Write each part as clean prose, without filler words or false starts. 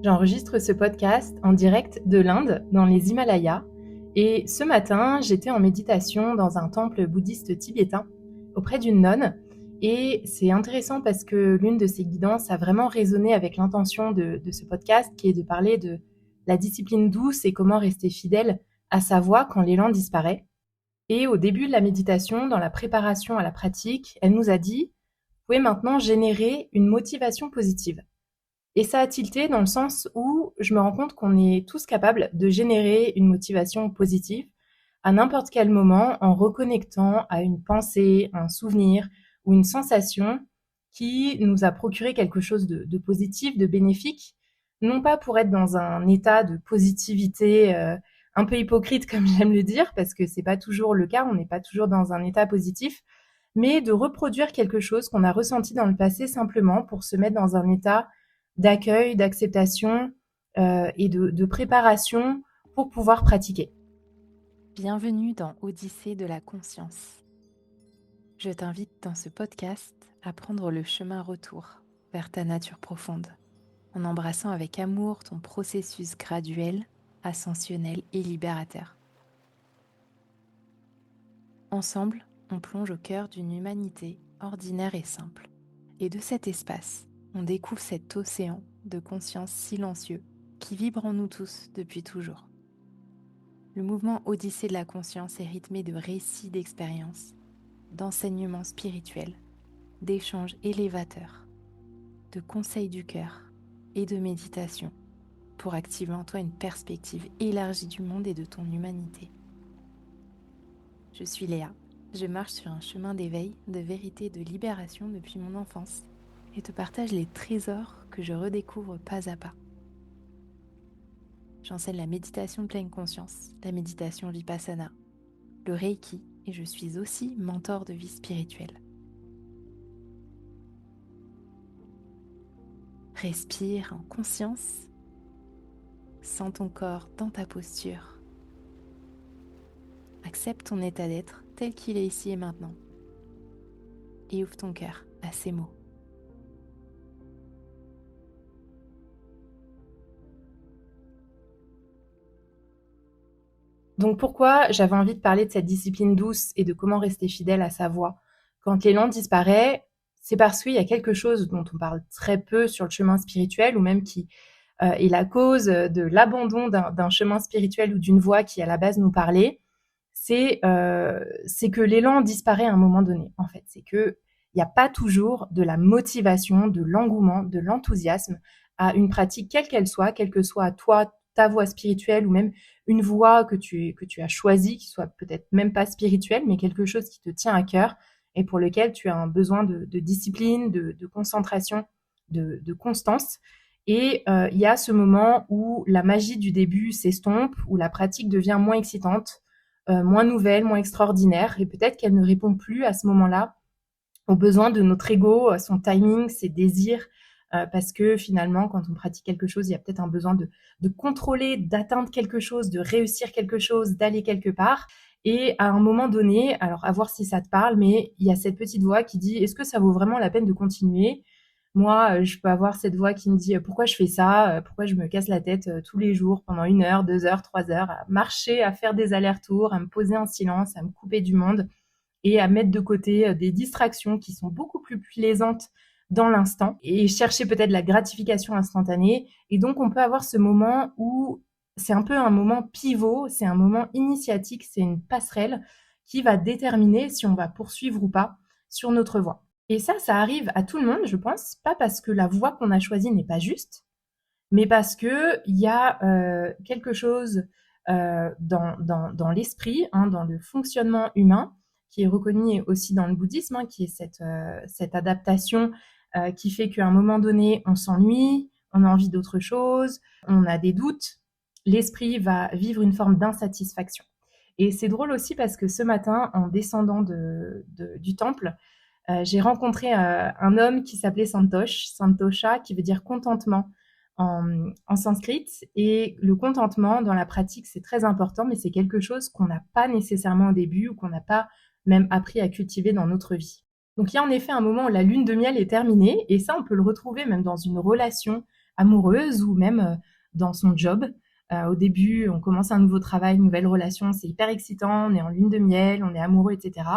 J'enregistre ce podcast en direct de l'Inde, dans les Himalayas. Et ce matin, j'étais en méditation dans un temple bouddhiste tibétain, auprès d'une nonne. Et c'est intéressant parce que l'une de ses guidances a vraiment résonné avec l'intention de ce podcast, qui est de parler de la discipline douce et comment rester fidèle à sa voix quand l'élan disparaît. Et au début de la méditation, dans la préparation à la pratique, elle nous a dit « Vous pouvez maintenant générer une motivation positive ». Et ça a tilté dans le sens où je me rends compte qu'on est tous capables de générer une motivation positive à n'importe quel moment en reconnectant à une pensée, un souvenir ou une sensation qui nous a procuré quelque chose de positif, de bénéfique, non pas pour être dans un état de positivité un peu hypocrite comme j'aime le dire, parce que c'est pas toujours le cas, on n'est pas toujours dans un état positif, mais de reproduire quelque chose qu'on a ressenti dans le passé simplement pour se mettre dans un état d'accueil, d'acceptation et de préparation pour pouvoir pratiquer. Bienvenue dans Odyssée de la conscience. Je t'invite dans ce podcast à prendre le chemin retour vers ta nature profonde, en embrassant avec amour ton processus graduel, ascensionnel et libérateur. Ensemble, on plonge au cœur d'une humanité ordinaire et simple. Et de cet espace, on découvre cet océan de conscience silencieux qui vibre en nous tous depuis toujours. Le mouvement Odyssée de la conscience est rythmé de récits d'expériences, d'enseignements spirituels, d'échanges élévateurs, de conseils du cœur et de méditation pour activer en toi une perspective élargie du monde et de ton humanité. Je suis Léa, je marche sur un chemin d'éveil, de vérité et de libération depuis mon enfance et te partage les trésors que je redécouvre pas à pas. J'enseigne la méditation de pleine conscience, la méditation vipassana, le reiki et je suis aussi mentor de vie spirituelle. Respire en conscience, sens ton corps dans ta posture. Accepte ton état d'être tel qu'il est ici et maintenant et ouvre ton cœur à ces mots. Donc pourquoi j'avais envie de parler de cette discipline douce et de comment rester fidèle à sa voix quand l'élan disparaît? C'est parce qu'il y a quelque chose dont on parle très peu sur le chemin spirituel ou même qui est la cause de l'abandon d'un chemin spirituel ou d'une voie qui à la base nous parlait. C'est que l'élan disparaît à un moment donné, en fait. C'est qu'il n'y a pas toujours de la motivation, de l'engouement, de l'enthousiasme à une pratique, quelle qu'elle soit, quelle que soit toi, ta voie spirituelle ou même une voie que tu as choisie, qui soit peut-être même pas spirituelle, mais quelque chose qui te tient à cœur et pour lequel tu as un besoin de discipline, de concentration, de constance. Et il y a ce moment où la magie du début s'estompe, où la pratique devient moins excitante, moins nouvelle, moins extraordinaire, et peut-être qu'elle ne répond plus à ce moment-là aux besoins de notre ego, à son timing, ses désirs, parce que finalement, quand on pratique quelque chose, il y a peut-être un besoin de contrôler, d'atteindre quelque chose, de réussir quelque chose, d'aller quelque part. Et à un moment donné, alors à voir si ça te parle, mais il y a cette petite voix qui dit « Est-ce que ça vaut vraiment la peine de continuer ?» Moi, je peux avoir cette voix qui me dit pourquoi je fais ça, pourquoi je me casse la tête tous les jours pendant 1 heure, 2 heures, 3 heures, à marcher, à faire des allers-retours, à me poser en silence, à me couper du monde et à mettre de côté des distractions qui sont beaucoup plus plaisantes dans l'instant et chercher peut-être la gratification instantanée. Et donc, on peut avoir ce moment où c'est un peu un moment pivot, c'est un moment initiatique, c'est une passerelle qui va déterminer si on va poursuivre ou pas sur notre voie. Et ça arrive à tout le monde, je pense, pas parce que la voie qu'on a choisie n'est pas juste, mais parce qu'il y a quelque chose dans l'esprit, dans le fonctionnement humain, qui est reconnu aussi dans le bouddhisme, qui est cette adaptation qui fait qu'à un moment donné, on s'ennuie, on a envie d'autre chose, on a des doutes, l'esprit va vivre une forme d'insatisfaction. Et c'est drôle aussi parce que ce matin, en descendant du temple, j'ai rencontré un homme qui s'appelait Santosha, qui veut dire contentement en sanskrit. Et le contentement dans la pratique, c'est très important, mais c'est quelque chose qu'on n'a pas nécessairement au début ou qu'on n'a pas même appris à cultiver dans notre vie. Donc il y a en effet un moment où la lune de miel est terminée, et ça, on peut le retrouver même dans une relation amoureuse ou même dans son job. Au début, on commence un nouveau travail, une nouvelle relation, c'est hyper excitant, on est en lune de miel, on est amoureux, etc.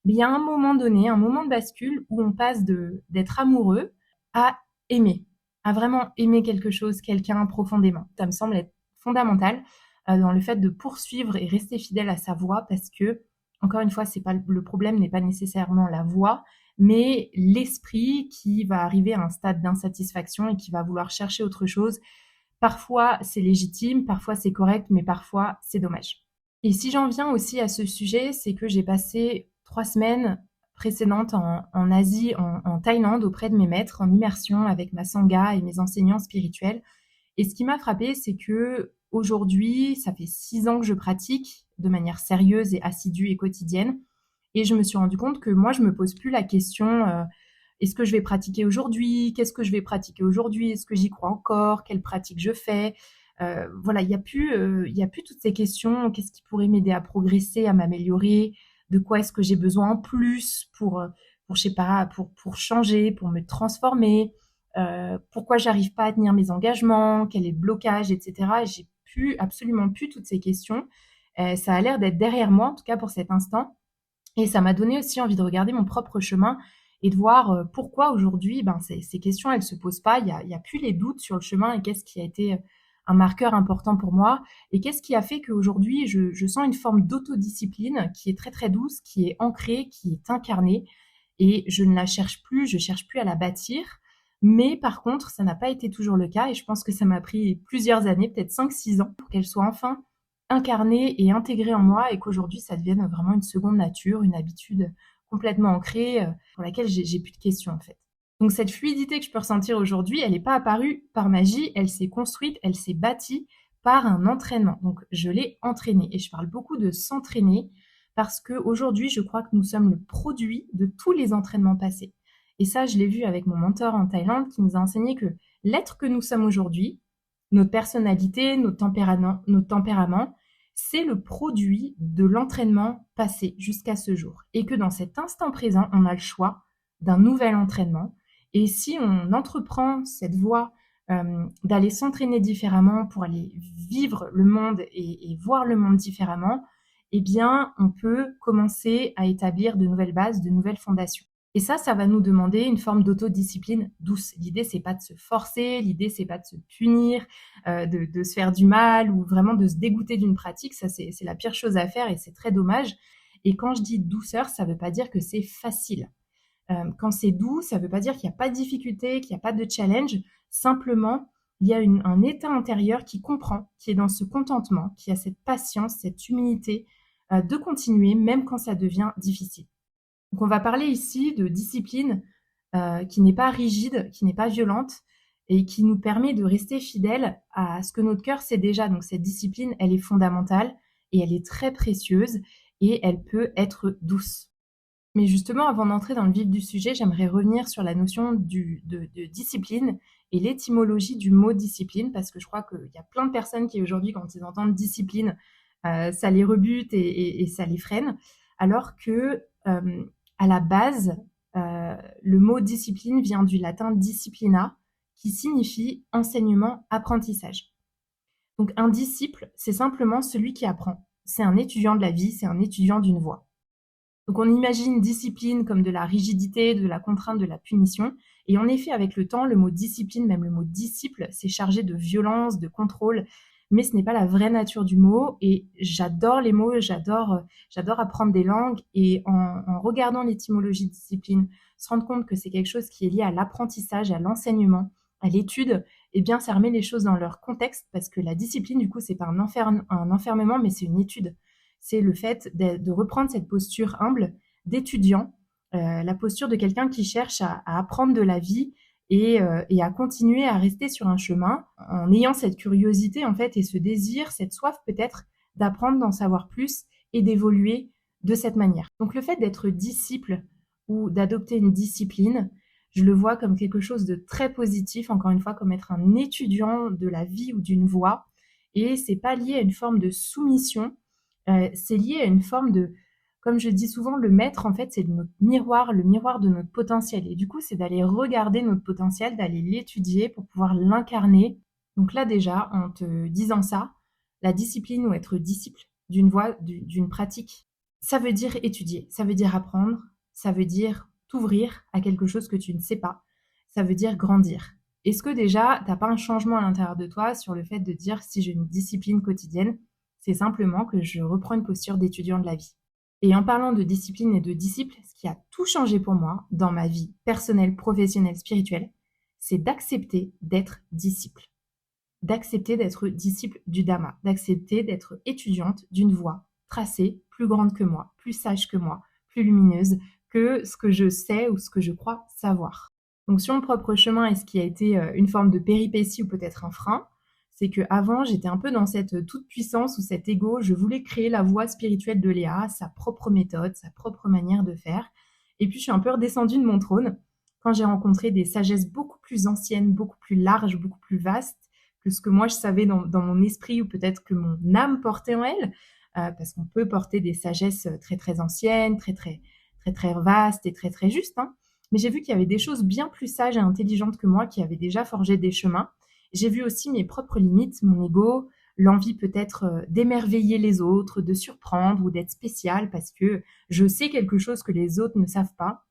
Mais il y a un moment donné, un moment de bascule où on passe d'être amoureux à aimer, à vraiment aimer quelque chose, quelqu'un profondément. Ça me semble être fondamental dans le fait de poursuivre et rester fidèle à sa voix parce que, encore une fois, c'est pas le problème n'est pas nécessairement la voix, mais l'esprit qui va arriver à un stade d'insatisfaction et qui va vouloir chercher autre chose. Parfois, c'est légitime, parfois c'est correct, mais parfois c'est dommage. Et si j'en viens aussi à ce sujet, c'est que j'ai passé 3 semaines précédentes en Asie, en Thaïlande, auprès de mes maîtres, en immersion avec ma sangha et mes enseignants spirituels. Et ce qui m'a frappée, c'est que aujourd'hui, ça fait 6 ans que je pratique de manière sérieuse et assidue et quotidienne. Et je me suis rendu compte que moi, je me pose plus la question est-ce que je vais pratiquer aujourd'hui? Qu'est-ce que je vais pratiquer aujourd'hui? Est-ce que j'y crois encore? Quelle pratique je fais? Voilà, il y a plus toutes ces questions. Qu'est-ce qui pourrait m'aider à progresser, à m'améliorer? De quoi est-ce que j'ai besoin en plus pour je sais pas, pour changer, pour me transformer? Pourquoi j'arrive pas à tenir mes engagements? Quel est le blocage, etc. J'ai absolument plus toutes ces questions. Ça a l'air d'être derrière moi, en tout cas pour cet instant. Et ça m'a donné aussi envie de regarder mon propre chemin et de voir pourquoi aujourd'hui, ben, ces questions, elles se posent pas. Il y a plus les doutes sur le chemin et qu'est-ce qui a été un marqueur important pour moi et qu'est-ce qui a fait qu'aujourd'hui, je sens une forme d'autodiscipline qui est très très douce, qui est ancrée, qui est incarnée et je ne la cherche plus, je cherche plus à la bâtir. Mais par contre, ça n'a pas été toujours le cas et je pense que ça m'a pris plusieurs années, peut-être 5, 6 ans, pour qu'elle soit enfin incarnée et intégrée en moi et qu'aujourd'hui, ça devienne vraiment une seconde nature, une habitude complètement ancrée pour laquelle j'ai plus de questions en fait. Donc cette fluidité que je peux ressentir aujourd'hui, elle n'est pas apparue par magie, elle s'est construite, elle s'est bâtie par un entraînement. Donc je l'ai entraînée et je parle beaucoup de s'entraîner parce qu'aujourd'hui, je crois que nous sommes le produit de tous les entraînements passés. Et ça, je l'ai vu avec mon mentor en Thaïlande qui nous a enseigné que l'être que nous sommes aujourd'hui, notre personnalité, nos tempéraments, c'est le produit de l'entraînement passé jusqu'à ce jour. Et que dans cet instant présent, on a le choix d'un nouvel entraînement. Et si on entreprend cette voie d'aller s'entraîner différemment pour aller vivre le monde et voir le monde différemment, eh bien, on peut commencer à établir de nouvelles bases, de nouvelles fondations. Et ça va nous demander une forme d'autodiscipline douce. L'idée, c'est pas de se forcer, l'idée, c'est pas de se punir, de se faire du mal ou vraiment de se dégoûter d'une pratique. Ça, c'est la pire chose à faire et c'est très dommage. Et quand je dis douceur, ça veut pas dire que c'est facile. Quand c'est doux, ça veut pas dire qu'il n'y a pas de difficulté, qu'il n'y a pas de challenge. Simplement, il y a un état intérieur qui comprend, qui est dans ce contentement, qui a cette patience, cette humilité de continuer même quand ça devient difficile. Donc on va parler ici de discipline qui n'est pas rigide, qui n'est pas violente et qui nous permet de rester fidèle à ce que notre cœur sait déjà. Donc cette discipline, elle est fondamentale et elle est très précieuse et elle peut être douce. Mais justement, avant d'entrer dans le vif du sujet, j'aimerais revenir sur la notion de discipline et l'étymologie du mot discipline, parce que je crois qu'il y a plein de personnes qui aujourd'hui, quand ils entendent discipline, ça les rebute et ça les freine, alors que à la base, le mot discipline vient du latin disciplina, qui signifie enseignement, apprentissage. Donc un disciple, c'est simplement celui qui apprend. C'est un étudiant de la vie, c'est un étudiant d'une voie. Donc on imagine discipline comme de la rigidité, de la contrainte, de la punition. Et en effet, avec le temps, le mot discipline, même le mot disciple, c'est chargé de violence, de contrôle. Mais ce n'est pas la vraie nature du mot. Et j'adore les mots, j'adore apprendre des langues. Et en regardant l'étymologie de discipline, se rendre compte que c'est quelque chose qui est lié à l'apprentissage, à l'enseignement, à l'étude, eh bien, ça remet les choses dans leur contexte parce que la discipline, du coup, c'est pas un enfermement, mais c'est une étude. C'est le fait de reprendre cette posture humble d'étudiant, la posture de quelqu'un qui cherche à apprendre de la vie et à continuer à rester sur un chemin en ayant cette curiosité en fait et ce désir, cette soif peut-être d'apprendre, d'en savoir plus et d'évoluer de cette manière. Donc le fait d'être disciple ou d'adopter une discipline, je le vois comme quelque chose de très positif, encore une fois, comme être un étudiant de la vie ou d'une voie. Et c'est pas lié à une forme de soumission, c'est lié à une forme comme je dis souvent, le maître, en fait, c'est notre miroir, le miroir de notre potentiel. Et du coup, c'est d'aller regarder notre potentiel, d'aller l'étudier pour pouvoir l'incarner. Donc là, déjà, en te disant ça, la discipline ou être disciple d'une voie, d'une pratique, ça veut dire étudier, ça veut dire apprendre, ça veut dire t'ouvrir à quelque chose que tu ne sais pas, ça veut dire grandir. Est-ce que déjà, t'as pas un changement à l'intérieur de toi sur le fait de dire si j'ai une discipline quotidienne, c'est simplement que je reprends une posture d'étudiant de la vie. Et en parlant de discipline et de disciple, ce qui a tout changé pour moi dans ma vie personnelle, professionnelle, spirituelle, c'est d'accepter d'être disciple. D'accepter d'être disciple du Dhamma, d'accepter d'être étudiante d'une voie tracée, plus grande que moi, plus sage que moi, plus lumineuse que ce que je sais ou ce que je crois savoir. Donc sur mon propre chemin, et ce qui a été une forme de péripétie ou peut-être un frein, c'est que avant j'étais un peu dans cette toute puissance ou cet ego, je voulais créer la voie spirituelle de Léa, sa propre méthode, sa propre manière de faire. Et puis je suis un peu redescendue de mon trône quand j'ai rencontré des sagesses beaucoup plus anciennes, beaucoup plus larges, beaucoup plus vastes que ce que moi je savais dans mon esprit ou peut-être que mon âme portait en elle, parce qu'on peut porter des sagesses très très anciennes, très très très très vastes et très très justes, hein. Mais j'ai vu qu'il y avait des choses bien plus sages et intelligentes que moi qui avaient déjà forgé des chemins. J'ai vu aussi mes propres limites, mon ego, l'envie peut-être d'émerveiller les autres, de surprendre ou d'être spécial parce que je sais quelque chose que les autres ne savent pas.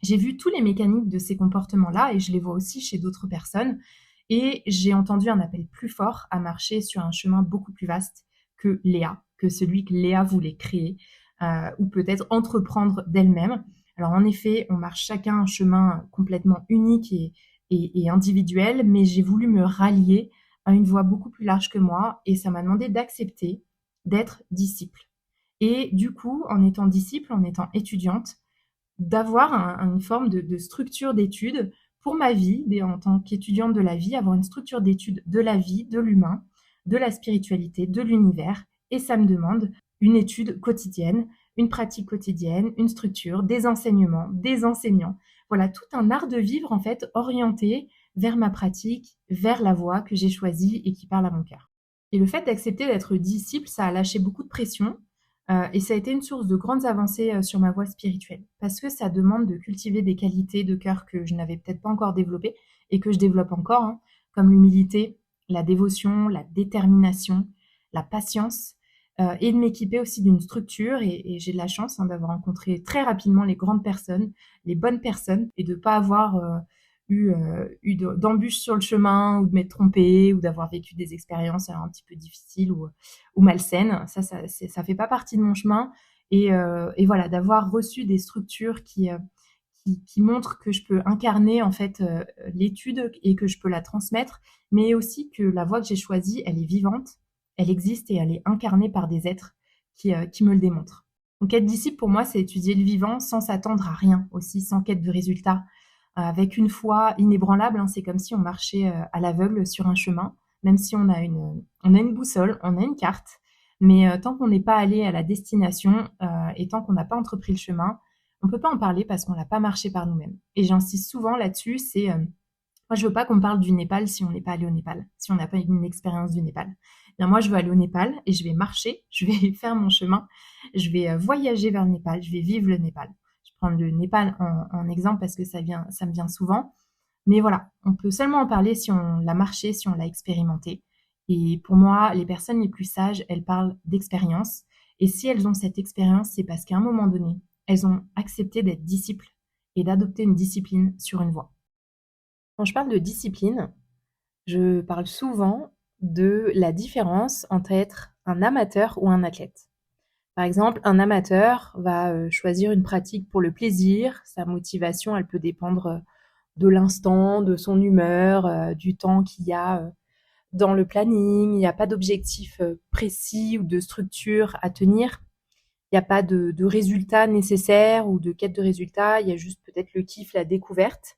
J'ai vu tous les mécaniques de ces comportements-là et je les vois aussi chez d'autres personnes. Et j'ai entendu un appel plus fort à marcher sur un chemin beaucoup plus vaste que Léa, que celui que Léa voulait créer, ou peut-être entreprendre d'elle-même. Alors en effet, on marche chacun un chemin complètement unique et individuel, mais j'ai voulu me rallier à une voie beaucoup plus large que moi et ça m'a demandé d'accepter d'être disciple. Et du coup, en étant disciple, en étant étudiante, d'avoir une forme de structure d'études pour ma vie, en tant qu'étudiante de la vie, avoir une structure d'études de la vie, de l'humain, de la spiritualité, de l'univers. Et ça me demande une étude quotidienne, une pratique quotidienne, une structure, des enseignements, des enseignants. Voilà, tout un art de vivre en fait orienté vers ma pratique, vers la voie que j'ai choisie et qui parle à mon cœur. Et le fait d'accepter d'être disciple, ça a lâché beaucoup de pression, et ça a été une source de grandes avancées sur ma voie spirituelle, parce que ça demande de cultiver des qualités de cœur que je n'avais peut-être pas encore développées et que je développe encore, hein, comme l'humilité, la dévotion, la détermination, la patience, et de m'équiper aussi d'une structure. Et j'ai de la chance, hein, d'avoir rencontré très rapidement les grandes personnes, les bonnes personnes, et de ne pas avoir eu d'embûches sur le chemin ou de m'être trompée ou d'avoir vécu des expériences un petit peu difficiles ou malsaines. Ça fait pas partie de mon chemin. Et voilà, d'avoir reçu des structures qui montrent que je peux incarner en fait l'étude et que je peux la transmettre, mais aussi que la voie que j'ai choisie, elle est vivante, elle existe et elle est incarnée par des êtres qui me le démontrent. Donc être disciple pour moi, c'est étudier le vivant sans s'attendre à rien, aussi sans quête de résultat, avec une foi inébranlable, hein. C'est comme si on marchait à l'aveugle sur un chemin, même si on a une boussole, on a une carte, mais tant qu'on n'est pas allé à la destination et tant qu'on n'a pas entrepris le chemin, on ne peut pas en parler parce qu'on l'a pas marché par nous-mêmes. Et j'insiste souvent là-dessus, c'est moi je veux pas qu'on me parle du Népal si on n'est pas allé au Népal, si on n'a pas eu une expérience du Népal. Bien, moi je veux aller au Népal et je vais marcher, je vais faire mon chemin, je vais voyager vers le Népal, je vais vivre le Népal. Je prends le Népal en exemple parce que ça me vient souvent. Mais voilà, on peut seulement en parler si on l'a marché, si on l'a expérimenté. Et pour moi, les personnes les plus sages, elles parlent d'expérience. Et si elles ont cette expérience, c'est parce qu'à un moment donné, elles ont accepté d'être disciples et d'adopter une discipline sur une voie. Quand je parle de discipline, je parle souvent de la différence entre être un amateur ou un athlète. Par exemple, un amateur va choisir une pratique pour le plaisir. Sa motivation, elle peut dépendre de l'instant, de son humeur, du temps qu'il y a dans le planning. Il n'y a pas d'objectif précis ou de structure à tenir. Il n'y a pas de résultat nécessaire ou de quête de résultat. Il y a juste peut-être le kiff, la découverte.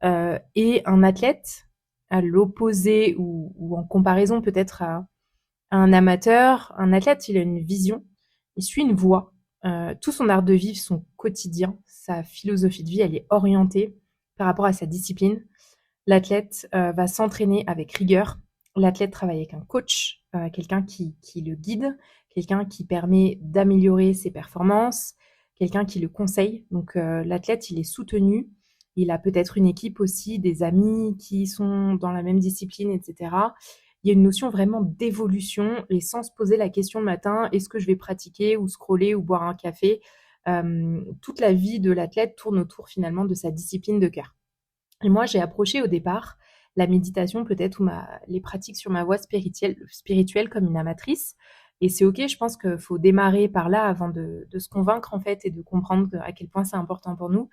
Et un athlète, à l'opposé ou en comparaison peut-être à un amateur, un athlète, il a une vision, il suit une voie. Tout son art de vivre, son quotidien, sa philosophie de vie, elle est orientée par rapport à sa discipline. L'athlète va s'entraîner avec rigueur, l'athlète travaille avec un coach, quelqu'un qui le guide, quelqu'un qui permet d'améliorer ses performances, quelqu'un qui le conseille. Donc l'athlète, il est soutenu. Il a peut-être une équipe aussi, des amis qui sont dans la même discipline, etc. Il y a une notion vraiment d'évolution et sans se poser la question le matin, est-ce que je vais pratiquer ou scroller ou boire un café? Toute la vie de l'athlète tourne autour finalement de sa discipline de cœur. Et moi, j'ai approché au départ la méditation peut-être ou les pratiques sur ma voie spirituelle comme une amatrice. Et c'est ok, je pense qu'il faut démarrer par là avant de se convaincre en fait et de comprendre à quel point c'est important pour nous.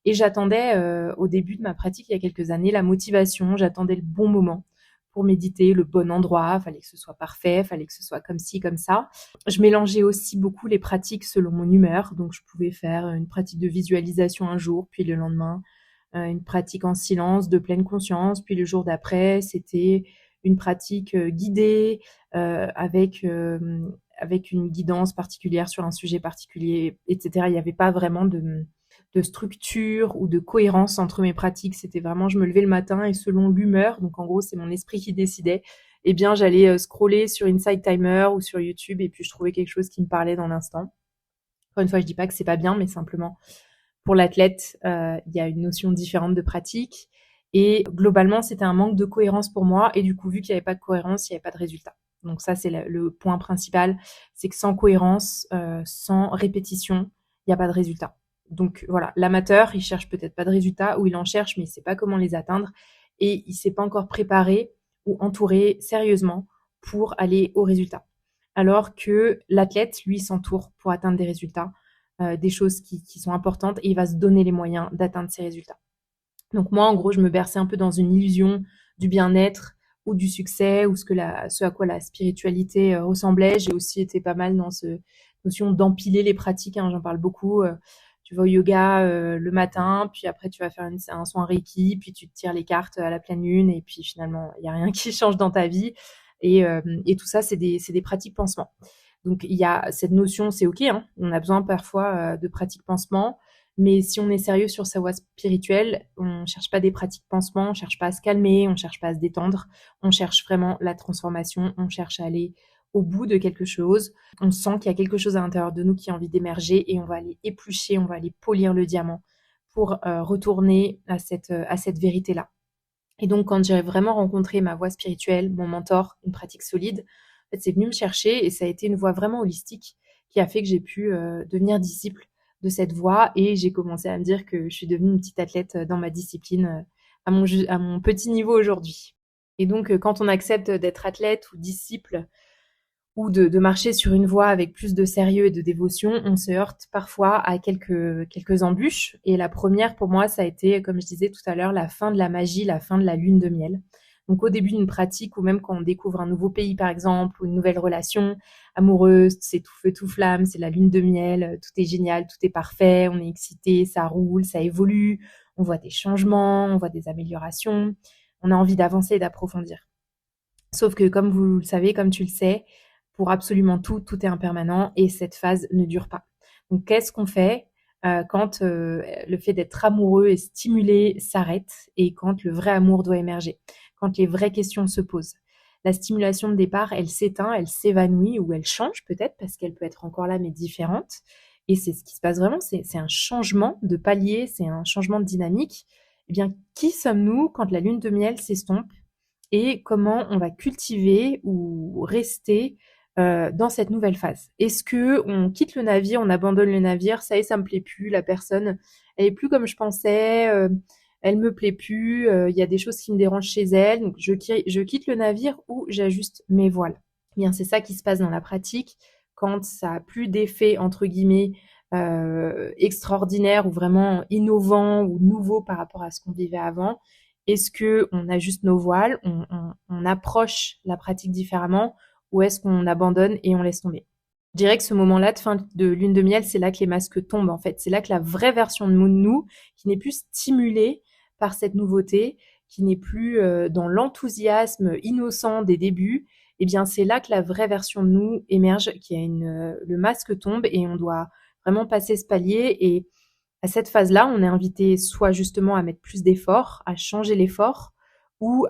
Et j'attendais au début de ma pratique il y a quelques années la motivation, j'attendais le bon moment pour méditer, le bon endroit, fallait que ce soit parfait, fallait que ce soit comme ci, comme ça. Je mélangeais aussi beaucoup les pratiques selon mon humeur, donc je pouvais faire une pratique de visualisation un jour, puis le lendemain, une pratique en silence, de pleine conscience, puis le jour d'après, c'était une pratique guidée avec une guidance particulière sur un sujet particulier, etc. Il n'y avait pas vraiment de structure ou de cohérence entre mes pratiques. C'était vraiment, je me levais le matin et selon l'humeur, donc en gros, c'est mon esprit qui décidait, eh bien, j'allais scroller sur Inside Timer ou sur YouTube et puis je trouvais quelque chose qui me parlait dans l'instant. Encore une fois, je dis pas que c'est pas bien, mais simplement, pour l'athlète, il y a une notion différente de pratique. Et globalement, c'était un manque de cohérence pour moi. Et du coup, vu qu'il n'y avait pas de cohérence, il n'y avait pas de résultat. Donc ça, c'est le point principal. C'est que sans cohérence, sans répétition, il n'y a pas de résultat. Donc voilà, l'amateur, il cherche peut-être pas de résultats ou il en cherche, mais il sait pas comment les atteindre. Et il s'est pas encore préparé ou entouré sérieusement pour aller au résultat. Alors que l'athlète, lui, s'entoure pour atteindre des résultats, des choses qui sont importantes et il va se donner les moyens d'atteindre ces résultats. Donc moi, en gros, je me berçais un peu dans une illusion du bien-être ou du succès ou ce à quoi la spiritualité ressemblait. J'ai aussi été pas mal dans ce notion d'empiler les pratiques. Hein, j'en parle beaucoup. Tu vas au yoga le matin, puis après tu vas faire un soin Reiki, puis tu te tires les cartes à la pleine lune et puis finalement, il n'y a rien qui change dans ta vie. Et tout ça, c'est des pratiques pansements. Donc il y a cette notion, c'est ok, hein, on a besoin parfois de pratiques pansements, mais si on est sérieux sur sa voie spirituelle, on cherche pas des pratiques pansements, on cherche pas à se calmer, on cherche pas à se détendre, on cherche vraiment la transformation, on cherche à aller au bout de quelque chose. On sent qu'il y a quelque chose à l'intérieur de nous qui a envie d'émerger et on va aller éplucher, on va aller polir le diamant pour retourner à cette vérité-là. Et donc, quand j'ai vraiment rencontré ma voie spirituelle, mon mentor, une pratique solide, en fait, c'est venu me chercher et ça a été une voie vraiment holistique qui a fait que j'ai pu devenir disciple de cette voie et j'ai commencé à me dire que je suis devenue une petite athlète dans ma discipline à mon petit niveau aujourd'hui. Et donc, quand on accepte d'être athlète ou disciple ou de marcher sur une voie avec plus de sérieux et de dévotion, on se heurte parfois à quelques embûches. Et la première, pour moi, ça a été, comme je disais tout à l'heure, la fin de la magie, la fin de la lune de miel. Donc au début d'une pratique, ou même quand on découvre un nouveau pays, par exemple, ou une nouvelle relation amoureuse, c'est tout feu, tout flamme, c'est la lune de miel, tout est génial, tout est parfait, on est excité, ça roule, ça évolue, on voit des changements, on voit des améliorations, on a envie d'avancer et d'approfondir. Sauf que comme vous le savez, comme tu le sais, pour absolument tout, tout est impermanent et cette phase ne dure pas. Donc qu'est-ce qu'on fait quand le fait d'être amoureux et stimulé s'arrête et quand le vrai amour doit émerger, quand les vraies questions se posent? La stimulation de départ, elle s'éteint, elle s'évanouit ou elle change peut-être parce qu'elle peut être encore là mais différente. Et c'est ce qui se passe vraiment, c'est un changement de palier, c'est un changement de dynamique. Eh bien, qui sommes-nous quand la lune de miel s'estompe et comment on va cultiver ou rester dans cette nouvelle phase. Est-ce que on quitte le navire, on abandonne le navire, ça y est, ça me plaît plus, la personne, elle est plus comme je pensais, elle me plaît plus, il y a des choses qui me dérangent chez elle, donc je quitte le navire ou j'ajuste mes voiles. Eh bien, c'est ça qui se passe dans la pratique quand ça a plus d'effet entre guillemets extraordinaire ou vraiment innovant ou nouveau par rapport à ce qu'on vivait avant. Est-ce que on ajuste nos voiles, on approche la pratique différemment, ou est-ce qu'on abandonne et on laisse tomber? Je dirais que ce moment-là de fin de lune de miel, c'est là que les masques tombent en fait. C'est là que la vraie version de nous, qui n'est plus stimulée par cette nouveauté, qui n'est plus dans l'enthousiasme innocent des débuts, eh bien c'est là que la vraie version de nous émerge, le masque tombe et on doit vraiment passer ce palier. Et à cette phase-là, on est invité soit justement à mettre plus d'efforts, à changer l'effort, ou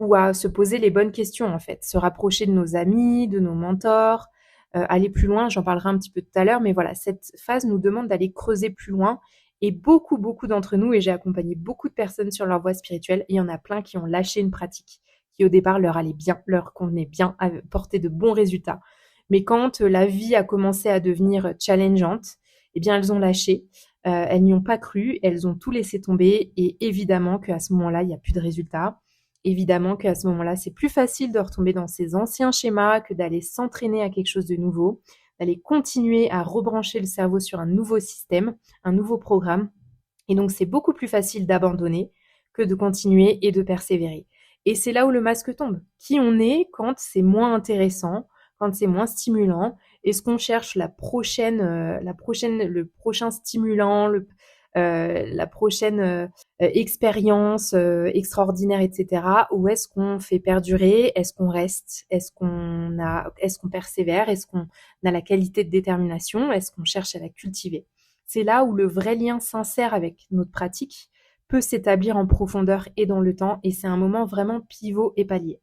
ou à se poser les bonnes questions en fait, se rapprocher de nos amis, de nos mentors, aller plus loin, j'en parlerai un petit peu tout à l'heure, mais voilà, cette phase nous demande d'aller creuser plus loin et beaucoup d'entre nous, et j'ai accompagné beaucoup de personnes sur leur voie spirituelle, il y en a plein qui ont lâché une pratique qui au départ leur allait bien, leur convenait bien, portait de bons résultats. Mais quand la vie a commencé à devenir challengeante, eh bien elles ont lâché, elles n'y ont pas cru, elles ont tout laissé tomber et évidemment qu'à ce moment-là, il n'y a plus de résultats. Évidemment qu'à ce moment-là, c'est plus facile de retomber dans ces anciens schémas que d'aller s'entraîner à quelque chose de nouveau, d'aller continuer à rebrancher le cerveau sur un nouveau système, un nouveau programme. Et donc, c'est beaucoup plus facile d'abandonner que de continuer et de persévérer. Et c'est là où le masque tombe. Qui on est quand c'est moins intéressant, quand c'est moins stimulant. Est-ce qu'on cherche le prochain stimulant, la prochaine expérience extraordinaire, etc. Ou est-ce qu'on fait perdurer? Est-ce qu'on reste? Est-ce qu'on persévère? Est-ce qu'on a la qualité de détermination? Est-ce qu'on cherche à la cultiver? C'est là où le vrai lien sincère avec notre pratique peut s'établir en profondeur et dans le temps, et c'est un moment vraiment pivot et palier.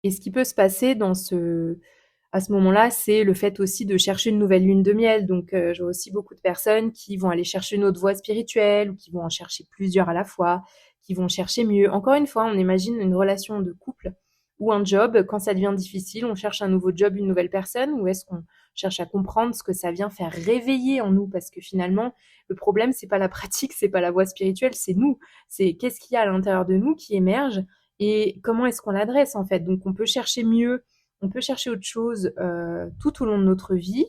Et ce qui peut se passer à ce moment-là, c'est le fait aussi de chercher une nouvelle lune de miel. Donc, je vois aussi beaucoup de personnes qui vont aller chercher une autre voie spirituelle ou qui vont en chercher plusieurs à la fois, qui vont chercher mieux. Encore une fois, on imagine une relation de couple ou un job. Quand ça devient difficile, on cherche un nouveau job, une nouvelle personne, ou est-ce qu'on cherche à comprendre ce que ça vient faire réveiller en nous? Parce que finalement, le problème, c'est pas la pratique, c'est pas la voie spirituelle, c'est nous. C'est qu'est-ce qu'il y a à l'intérieur de nous qui émerge et comment est-ce qu'on l'adresse en fait. Donc on peut chercher mieux, on peut chercher autre chose tout au long de notre vie.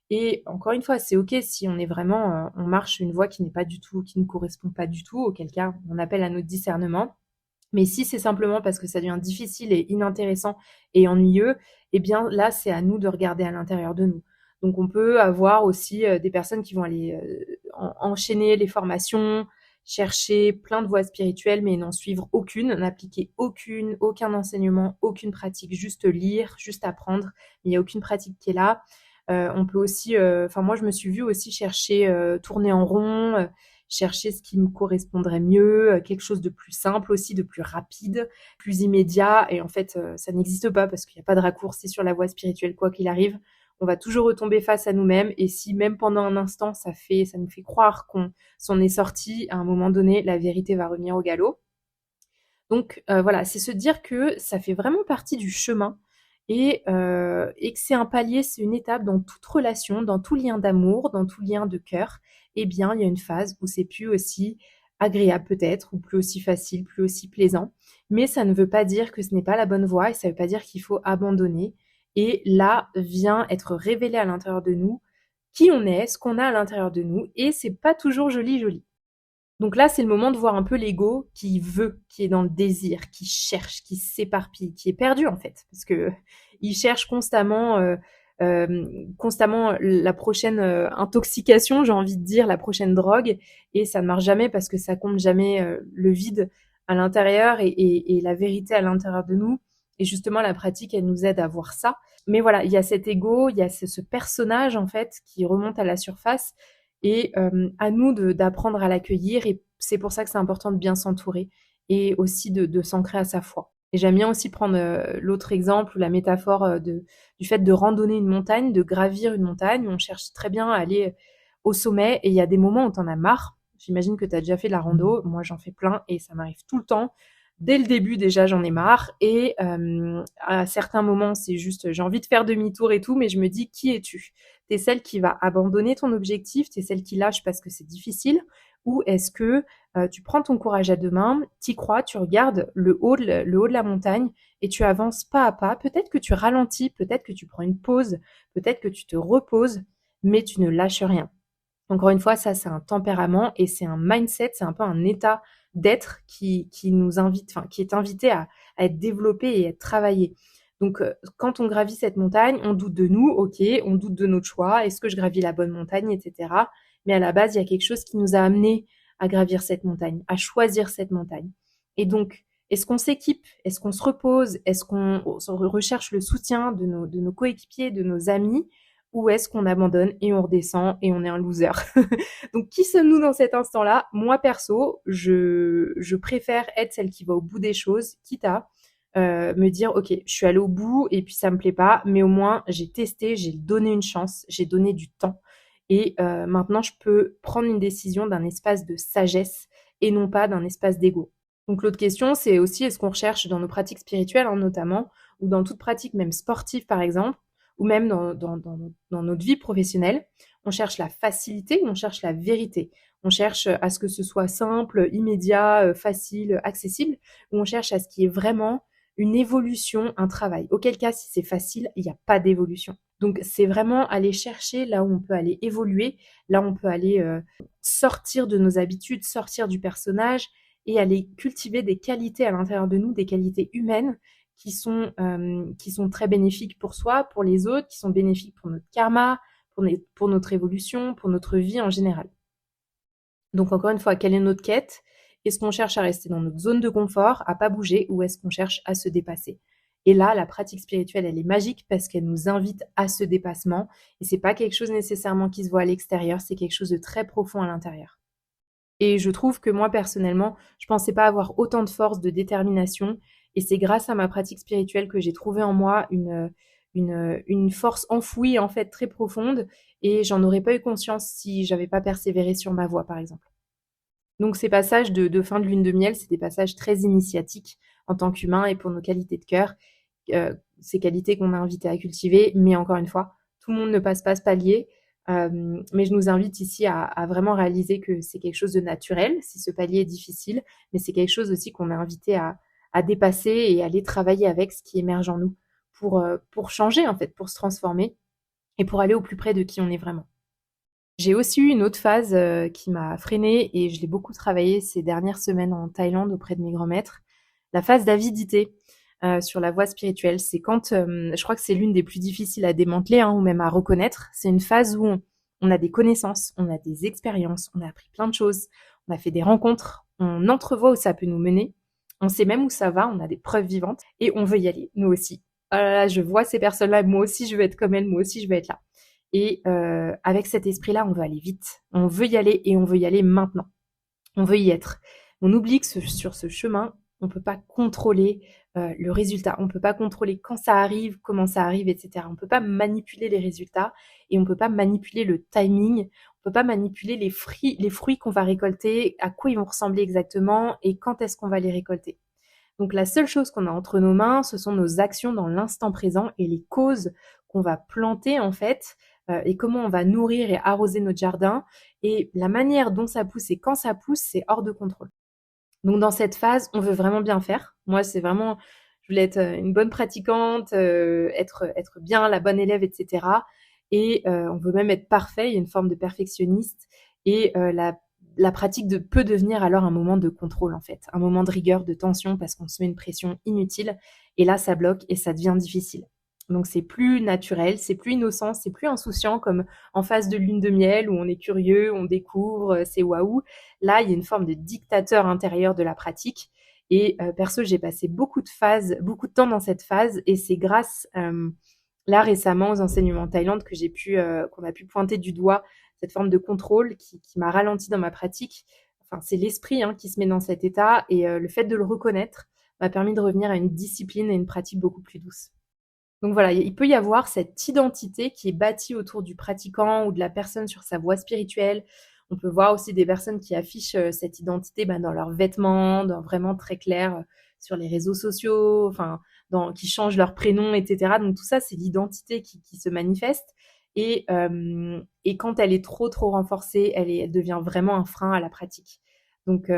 Et encore une fois, c'est ok si on est vraiment, on marche une voie qui n'est pas du tout, qui ne correspond pas du tout, auquel cas on appelle à notre discernement. Mais si c'est simplement parce que ça devient difficile et inintéressant et ennuyeux, eh bien là, c'est à nous de regarder à l'intérieur de nous. Donc on peut avoir aussi des personnes qui vont aller enchaîner les formations, chercher plein de voies spirituelles, mais n'en suivre aucune, n'appliquer aucun enseignement, aucune pratique, juste lire, juste apprendre, mais il n'y a aucune pratique qui est là. On peut aussi, moi je me suis vue aussi chercher, tourner en rond, chercher ce qui me correspondrait mieux, quelque chose de plus simple aussi, de plus rapide, plus immédiat. Et en fait, ça n'existe pas parce qu'il n'y a pas de raccourci sur la voie spirituelle, quoi qu'il arrive. On va toujours retomber face à nous-mêmes. Et si même pendant un instant, ça nous fait croire qu'on s'en est sorti, à un moment donné, la vérité va revenir au galop. Donc voilà, c'est se dire que ça fait vraiment partie du chemin et que c'est un palier, c'est une étape dans toute relation, dans tout lien d'amour, dans tout lien de cœur. Eh bien, il y a une phase où c'est plus aussi agréable peut-être, ou plus aussi facile, plus aussi plaisant. Mais ça ne veut pas dire que ce n'est pas la bonne voie et ça ne veut pas dire qu'il faut abandonner. Et là vient être révélé à l'intérieur de nous qui on est, ce qu'on a à l'intérieur de nous, et c'est pas toujours joli. Donc là, c'est le moment de voir un peu l'ego qui veut, qui est dans le désir, qui cherche, qui s'éparpille, qui est perdu en fait, parce que il cherche constamment la prochaine intoxication, j'ai envie de dire, la prochaine drogue, et ça ne marche jamais parce que ça comble jamais le vide à l'intérieur et la vérité à l'intérieur de nous. Et justement, la pratique, elle nous aide à voir ça. Mais voilà, il y a cet ego, il y a ce personnage en fait qui remonte à la surface et à nous d'apprendre à l'accueillir. Et c'est pour ça que c'est important de bien s'entourer et aussi de s'ancrer à sa foi. Et j'aime bien aussi prendre l'autre exemple, la métaphore du fait de randonner une montagne, de gravir une montagne. On cherche très bien à aller au sommet et il y a des moments où t'en as marre. J'imagine que tu as déjà fait de la rando. Moi, j'en fais plein et ça m'arrive tout le temps. Dès le début, déjà, j'en ai marre. Et à certains moments, c'est juste, j'ai envie de faire demi-tour et tout, mais je me dis, qui es-tu? T'es celle qui va abandonner ton objectif, t'es celle qui lâche parce que c'est difficile, ou est-ce que tu prends ton courage à deux mains, t'y crois, tu regardes le haut de la montagne et tu avances pas à pas. Peut-être que tu ralentis, peut-être que tu prends une pause, peut-être que tu te reposes, mais tu ne lâches rien. Encore une fois, ça, c'est un tempérament et c'est un mindset, c'est un peu un état d'être qui nous invite, enfin, qui est invité à être développé et à être travaillé. Donc, quand on gravit cette montagne, on doute de nous, ok, on doute de notre choix, est-ce que je gravis la bonne montagne, etc. Mais à la base, il y a quelque chose qui nous a amené à gravir cette montagne, à choisir cette montagne. Et donc, est-ce qu'on s'équipe? Est-ce qu'on se repose? Est-ce qu'on recherche le soutien de nos coéquipiers, de nos amis? Ou est-ce qu'on abandonne et on redescend et on est un loser? Donc, qui sommes-nous dans cet instant-là? Moi, perso, je préfère être celle qui va au bout des choses, quitte à me dire: «OK, je suis allée au bout et puis ça me plaît pas, mais au moins j'ai testé, j'ai donné une chance, j'ai donné du temps et maintenant je peux prendre une décision d'un espace de sagesse et non pas d'un espace d'ego». Donc l'autre question, c'est aussi est-ce qu'on recherche dans nos pratiques spirituelles, hein, notamment, ou dans toute pratique même sportive par exemple, ou même dans notre vie professionnelle, on cherche la facilité ou on cherche la vérité? On cherche à ce que ce soit simple, immédiat, facile, accessible, ou on cherche à ce qu'il y ait vraiment une évolution, un travail? Auquel cas, si c'est facile, il y a pas d'évolution. Donc c'est vraiment aller chercher là où on peut aller évoluer, là où on peut aller, sortir de nos habitudes, sortir du personnage et aller cultiver des qualités à l'intérieur de nous, des qualités humaines qui sont très bénéfiques pour soi, pour les autres, qui sont bénéfiques pour notre karma, pour notre évolution, pour notre vie en général. Donc encore une fois, quelle est notre quête? Est-ce qu'on cherche à rester dans notre zone de confort, à pas bouger, ou est-ce qu'on cherche à se dépasser? Et là, la pratique spirituelle, elle est magique parce qu'elle nous invite à ce dépassement. Et c'est pas quelque chose nécessairement qui se voit à l'extérieur, c'est quelque chose de très profond à l'intérieur. Et je trouve que moi, personnellement, je pensais pas avoir autant de force, de détermination. Et c'est grâce à ma pratique spirituelle que j'ai trouvé en moi une force enfouie, en fait, très profonde. Et j'en aurais pas eu conscience si j'avais pas persévéré sur ma voie, par exemple. Donc ces passages de fin de lune de miel, c'est des passages très initiatiques en tant qu'humain et pour nos qualités de cœur, ces qualités qu'on a invité à cultiver. Mais encore une fois, tout le monde ne passe pas ce palier. Mais je nous invite ici à vraiment réaliser que c'est quelque chose de naturel, si ce palier est difficile, mais c'est quelque chose aussi qu'on est invité à dépasser et aller travailler avec ce qui émerge en nous pour changer en fait, pour se transformer et pour aller au plus près de qui on est vraiment. J'ai aussi eu une autre phase, qui m'a freinée et je l'ai beaucoup travaillée ces dernières semaines en Thaïlande auprès de mes grands maîtres. La phase d'avidité, sur la voie spirituelle. C'est quand, je crois que c'est l'une des plus difficiles à démanteler, hein, ou même à reconnaître. C'est une phase où on a des connaissances, on a des expériences, on a appris plein de choses, on a fait des rencontres, on entrevoit où ça peut nous mener, on sait même où ça va, on a des preuves vivantes et on veut y aller, nous aussi. «Oh là là, je vois ces personnes-là, moi aussi je veux être comme elles, moi aussi je veux être là». Et avec cet esprit-là, on veut aller vite. On veut y aller et on veut y aller maintenant. On veut y être. On oublie que sur ce chemin, on peut pas contrôler le résultat. On peut pas contrôler quand ça arrive, comment ça arrive, etc. On peut pas manipuler les résultats et on peut pas manipuler le timing. On peut pas manipuler les fruits qu'on va récolter, à quoi ils vont ressembler exactement et quand est-ce qu'on va les récolter. Donc la seule chose qu'on a entre nos mains, ce sont nos actions dans l'instant présent et les causes qu'on va planter en fait, et comment on va nourrir et arroser notre jardin. Et la manière dont ça pousse et quand ça pousse, c'est hors de contrôle. Donc dans cette phase, on veut vraiment bien faire. Moi, c'est vraiment, je voulais être une bonne pratiquante, être bien la bonne élève, etc. Et on veut même être parfait. Il y a une forme de perfectionniste. Et la pratique peut devenir alors un moment de contrôle en fait, un moment de rigueur, de tension parce qu'on se met une pression inutile. Et là, ça bloque et ça devient difficile. Donc c'est plus naturel, c'est plus innocent, c'est plus insouciant comme en phase de lune de miel où on est curieux, on découvre, c'est waouh. Là, il y a une forme de dictateur intérieur de la pratique. Et perso, j'ai passé beaucoup de temps dans cette phase, et c'est grâce là récemment aux enseignements en Thaïlande que qu'on a pu pointer du doigt cette forme de contrôle qui m'a ralenti dans ma pratique. Enfin, c'est l'esprit qui se met dans cet état, et le fait de le reconnaître m'a permis de revenir à une discipline et une pratique beaucoup plus douce. Donc voilà, il peut y avoir cette identité qui est bâtie autour du pratiquant ou de la personne sur sa voie spirituelle. On peut voir aussi des personnes qui affichent cette identité dans leurs vêtements, vraiment très clair, sur les réseaux sociaux, enfin, qui changent leur prénom, etc. Donc tout ça, c'est l'identité qui se manifeste. Et quand elle est trop renforcée, elle devient vraiment un frein à la pratique. Donc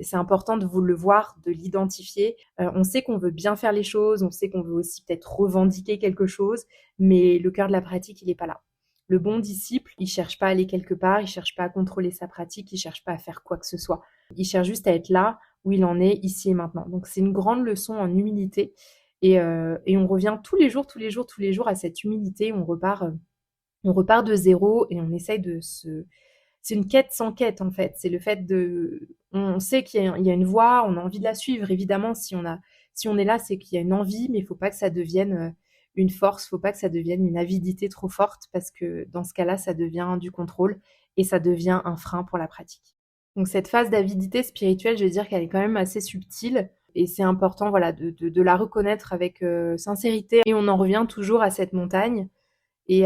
c'est important de vous le voir, de l'identifier. On sait qu'on veut bien faire les choses, on sait qu'on veut aussi peut-être revendiquer quelque chose, mais le cœur de la pratique, il est pas là. Le bon disciple, il cherche pas à aller quelque part, il cherche pas à contrôler sa pratique, il cherche pas à faire quoi que ce soit. Il cherche juste à être là où il en est, ici et maintenant. Donc c'est une grande leçon en humilité, et on revient tous les jours à cette humilité. On repart de zéro et on essaye de se... C'est une quête sans quête en fait. C'est le fait de... On sait il y a une voie, on a envie de la suivre. Évidemment, si on est là, c'est qu'il y a une envie, mais il faut pas que ça devienne une force, faut pas que ça devienne une avidité trop forte, parce que dans ce cas-là, ça devient du contrôle et ça devient un frein pour la pratique. Donc cette phase d'avidité spirituelle, je veux dire qu'elle est quand même assez subtile. Et c'est important, voilà, de la reconnaître avec sincérité. Et on en revient toujours à cette montagne et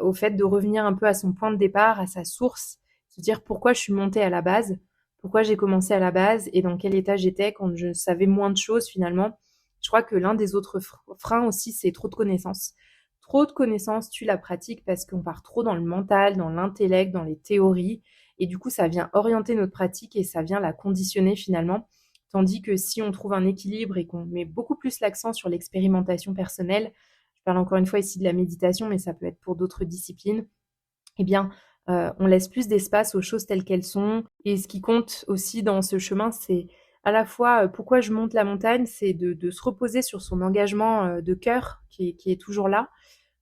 au fait de revenir un peu à son point de départ, à sa source, se dire pourquoi je suis montée à la base, pourquoi j'ai commencé à la base et dans quel état j'étais quand je savais moins de choses finalement. Je crois que l'un des autres freins aussi, c'est trop de connaissances. Trop de connaissances tue la pratique parce qu'on part trop dans le mental, dans l'intellect, dans les théories. Et du coup, ça vient orienter notre pratique et ça vient la conditionner finalement. Tandis que si on trouve un équilibre et qu'on met beaucoup plus l'accent sur l'expérimentation personnelle, je parle encore une fois ici de la méditation, mais ça peut être pour d'autres disciplines, eh bien, on laisse plus d'espace aux choses telles qu'elles sont. Et ce qui compte aussi dans ce chemin, c'est à la fois pourquoi je monte la montagne, c'est de se reposer sur son engagement de cœur qui est toujours là.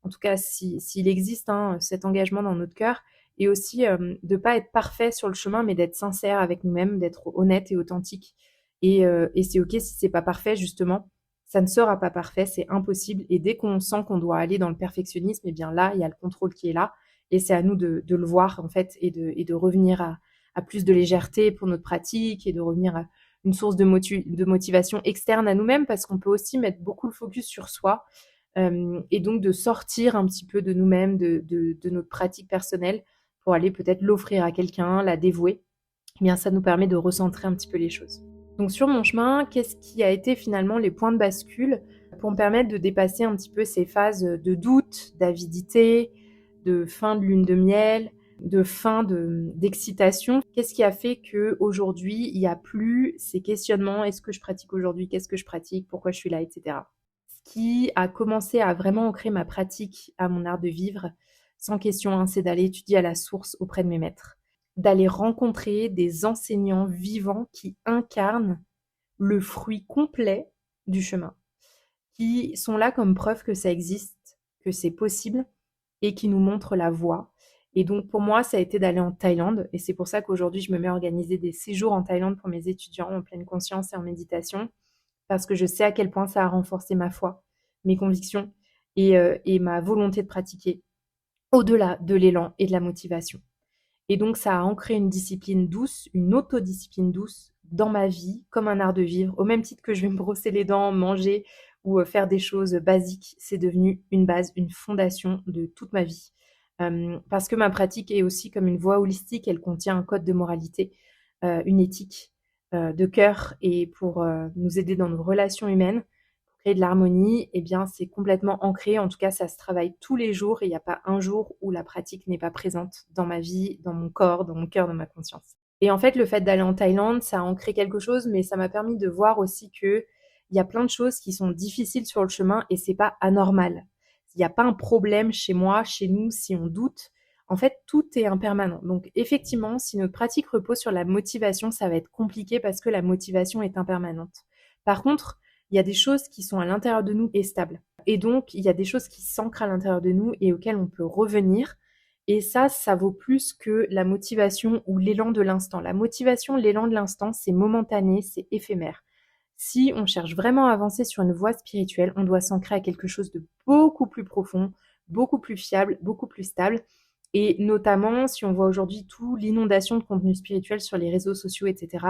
En tout cas, s'il existe hein, cet engagement dans notre cœur. Et aussi de ne pas être parfait sur le chemin, mais d'être sincère avec nous-mêmes, d'être honnête et authentique. Et c'est OK si c'est pas parfait, justement. Ça ne sera pas parfait, c'est impossible. Et dès qu'on sent qu'on doit aller dans le perfectionnisme, eh bien là, il y a le contrôle qui est là. Et c'est à nous de le voir, en fait, et de revenir à plus de légèreté pour notre pratique et de revenir à une source de motivation externe à nous-mêmes parce qu'on peut aussi mettre beaucoup le focus sur soi et donc de sortir un petit peu de nous-mêmes, de notre pratique personnelle pour aller peut-être l'offrir à quelqu'un, la dévouer. Eh bien, ça nous permet de recentrer un petit peu les choses. Donc sur mon chemin, qu'est-ce qui a été finalement les points de bascule pour me permettre de dépasser un petit peu ces phases de doute, d'avidité, de fin de lune de miel, de fin d'excitation? Qu'est-ce qui a fait qu'aujourd'hui, il n'y a plus ces questionnements? Est-ce que je pratique aujourd'hui? Qu'est-ce que je pratique? Pourquoi je suis là? Etc. Ce qui a commencé à vraiment ancrer ma pratique à mon art de vivre, sans question, hein, c'est d'aller étudier à la source auprès de mes maîtres, d'aller rencontrer des enseignants vivants qui incarnent le fruit complet du chemin, qui sont là comme preuve que ça existe, que c'est possible et qui nous montrent la voie. Et donc pour moi, ça a été d'aller en Thaïlande et c'est pour ça qu'aujourd'hui, je me mets à organiser des séjours en Thaïlande pour mes étudiants en pleine conscience et en méditation parce que je sais à quel point ça a renforcé ma foi, mes convictions et ma volonté de pratiquer au-delà de l'élan et de la motivation. Et donc, ça a ancré une discipline douce, une autodiscipline douce dans ma vie, comme un art de vivre. Au même titre que je vais me brosser les dents, manger ou faire des choses basiques, c'est devenu une base, une fondation de toute ma vie. Parce que ma pratique est aussi comme une voie holistique, elle contient un code de moralité, une éthique de cœur et pour nous aider dans nos relations humaines créer de l'harmonie, eh bien, c'est complètement ancré. En tout cas, ça se travaille tous les jours et il n'y a pas un jour où la pratique n'est pas présente dans ma vie, dans mon corps, dans mon cœur, dans ma conscience. Et en fait, le fait d'aller en Thaïlande, ça a ancré quelque chose, mais ça m'a permis de voir aussi que il y a plein de choses qui sont difficiles sur le chemin et c'est pas anormal. Il n'y a pas un problème chez moi, chez nous, si on doute. En fait, tout est impermanent. Donc, effectivement, si notre pratique repose sur la motivation, ça va être compliqué parce que la motivation est impermanente. Par contre, il y a des choses qui sont à l'intérieur de nous et stables. Et donc, il y a des choses qui s'ancrent à l'intérieur de nous et auxquelles on peut revenir. Et ça vaut plus que la motivation ou l'élan de l'instant. La motivation, l'élan de l'instant, c'est momentané, c'est éphémère. Si on cherche vraiment à avancer sur une voie spirituelle, on doit s'ancrer à quelque chose de beaucoup plus profond, beaucoup plus fiable, beaucoup plus stable. Et notamment, si on voit aujourd'hui toute l'inondation de contenu spirituel sur les réseaux sociaux, etc.,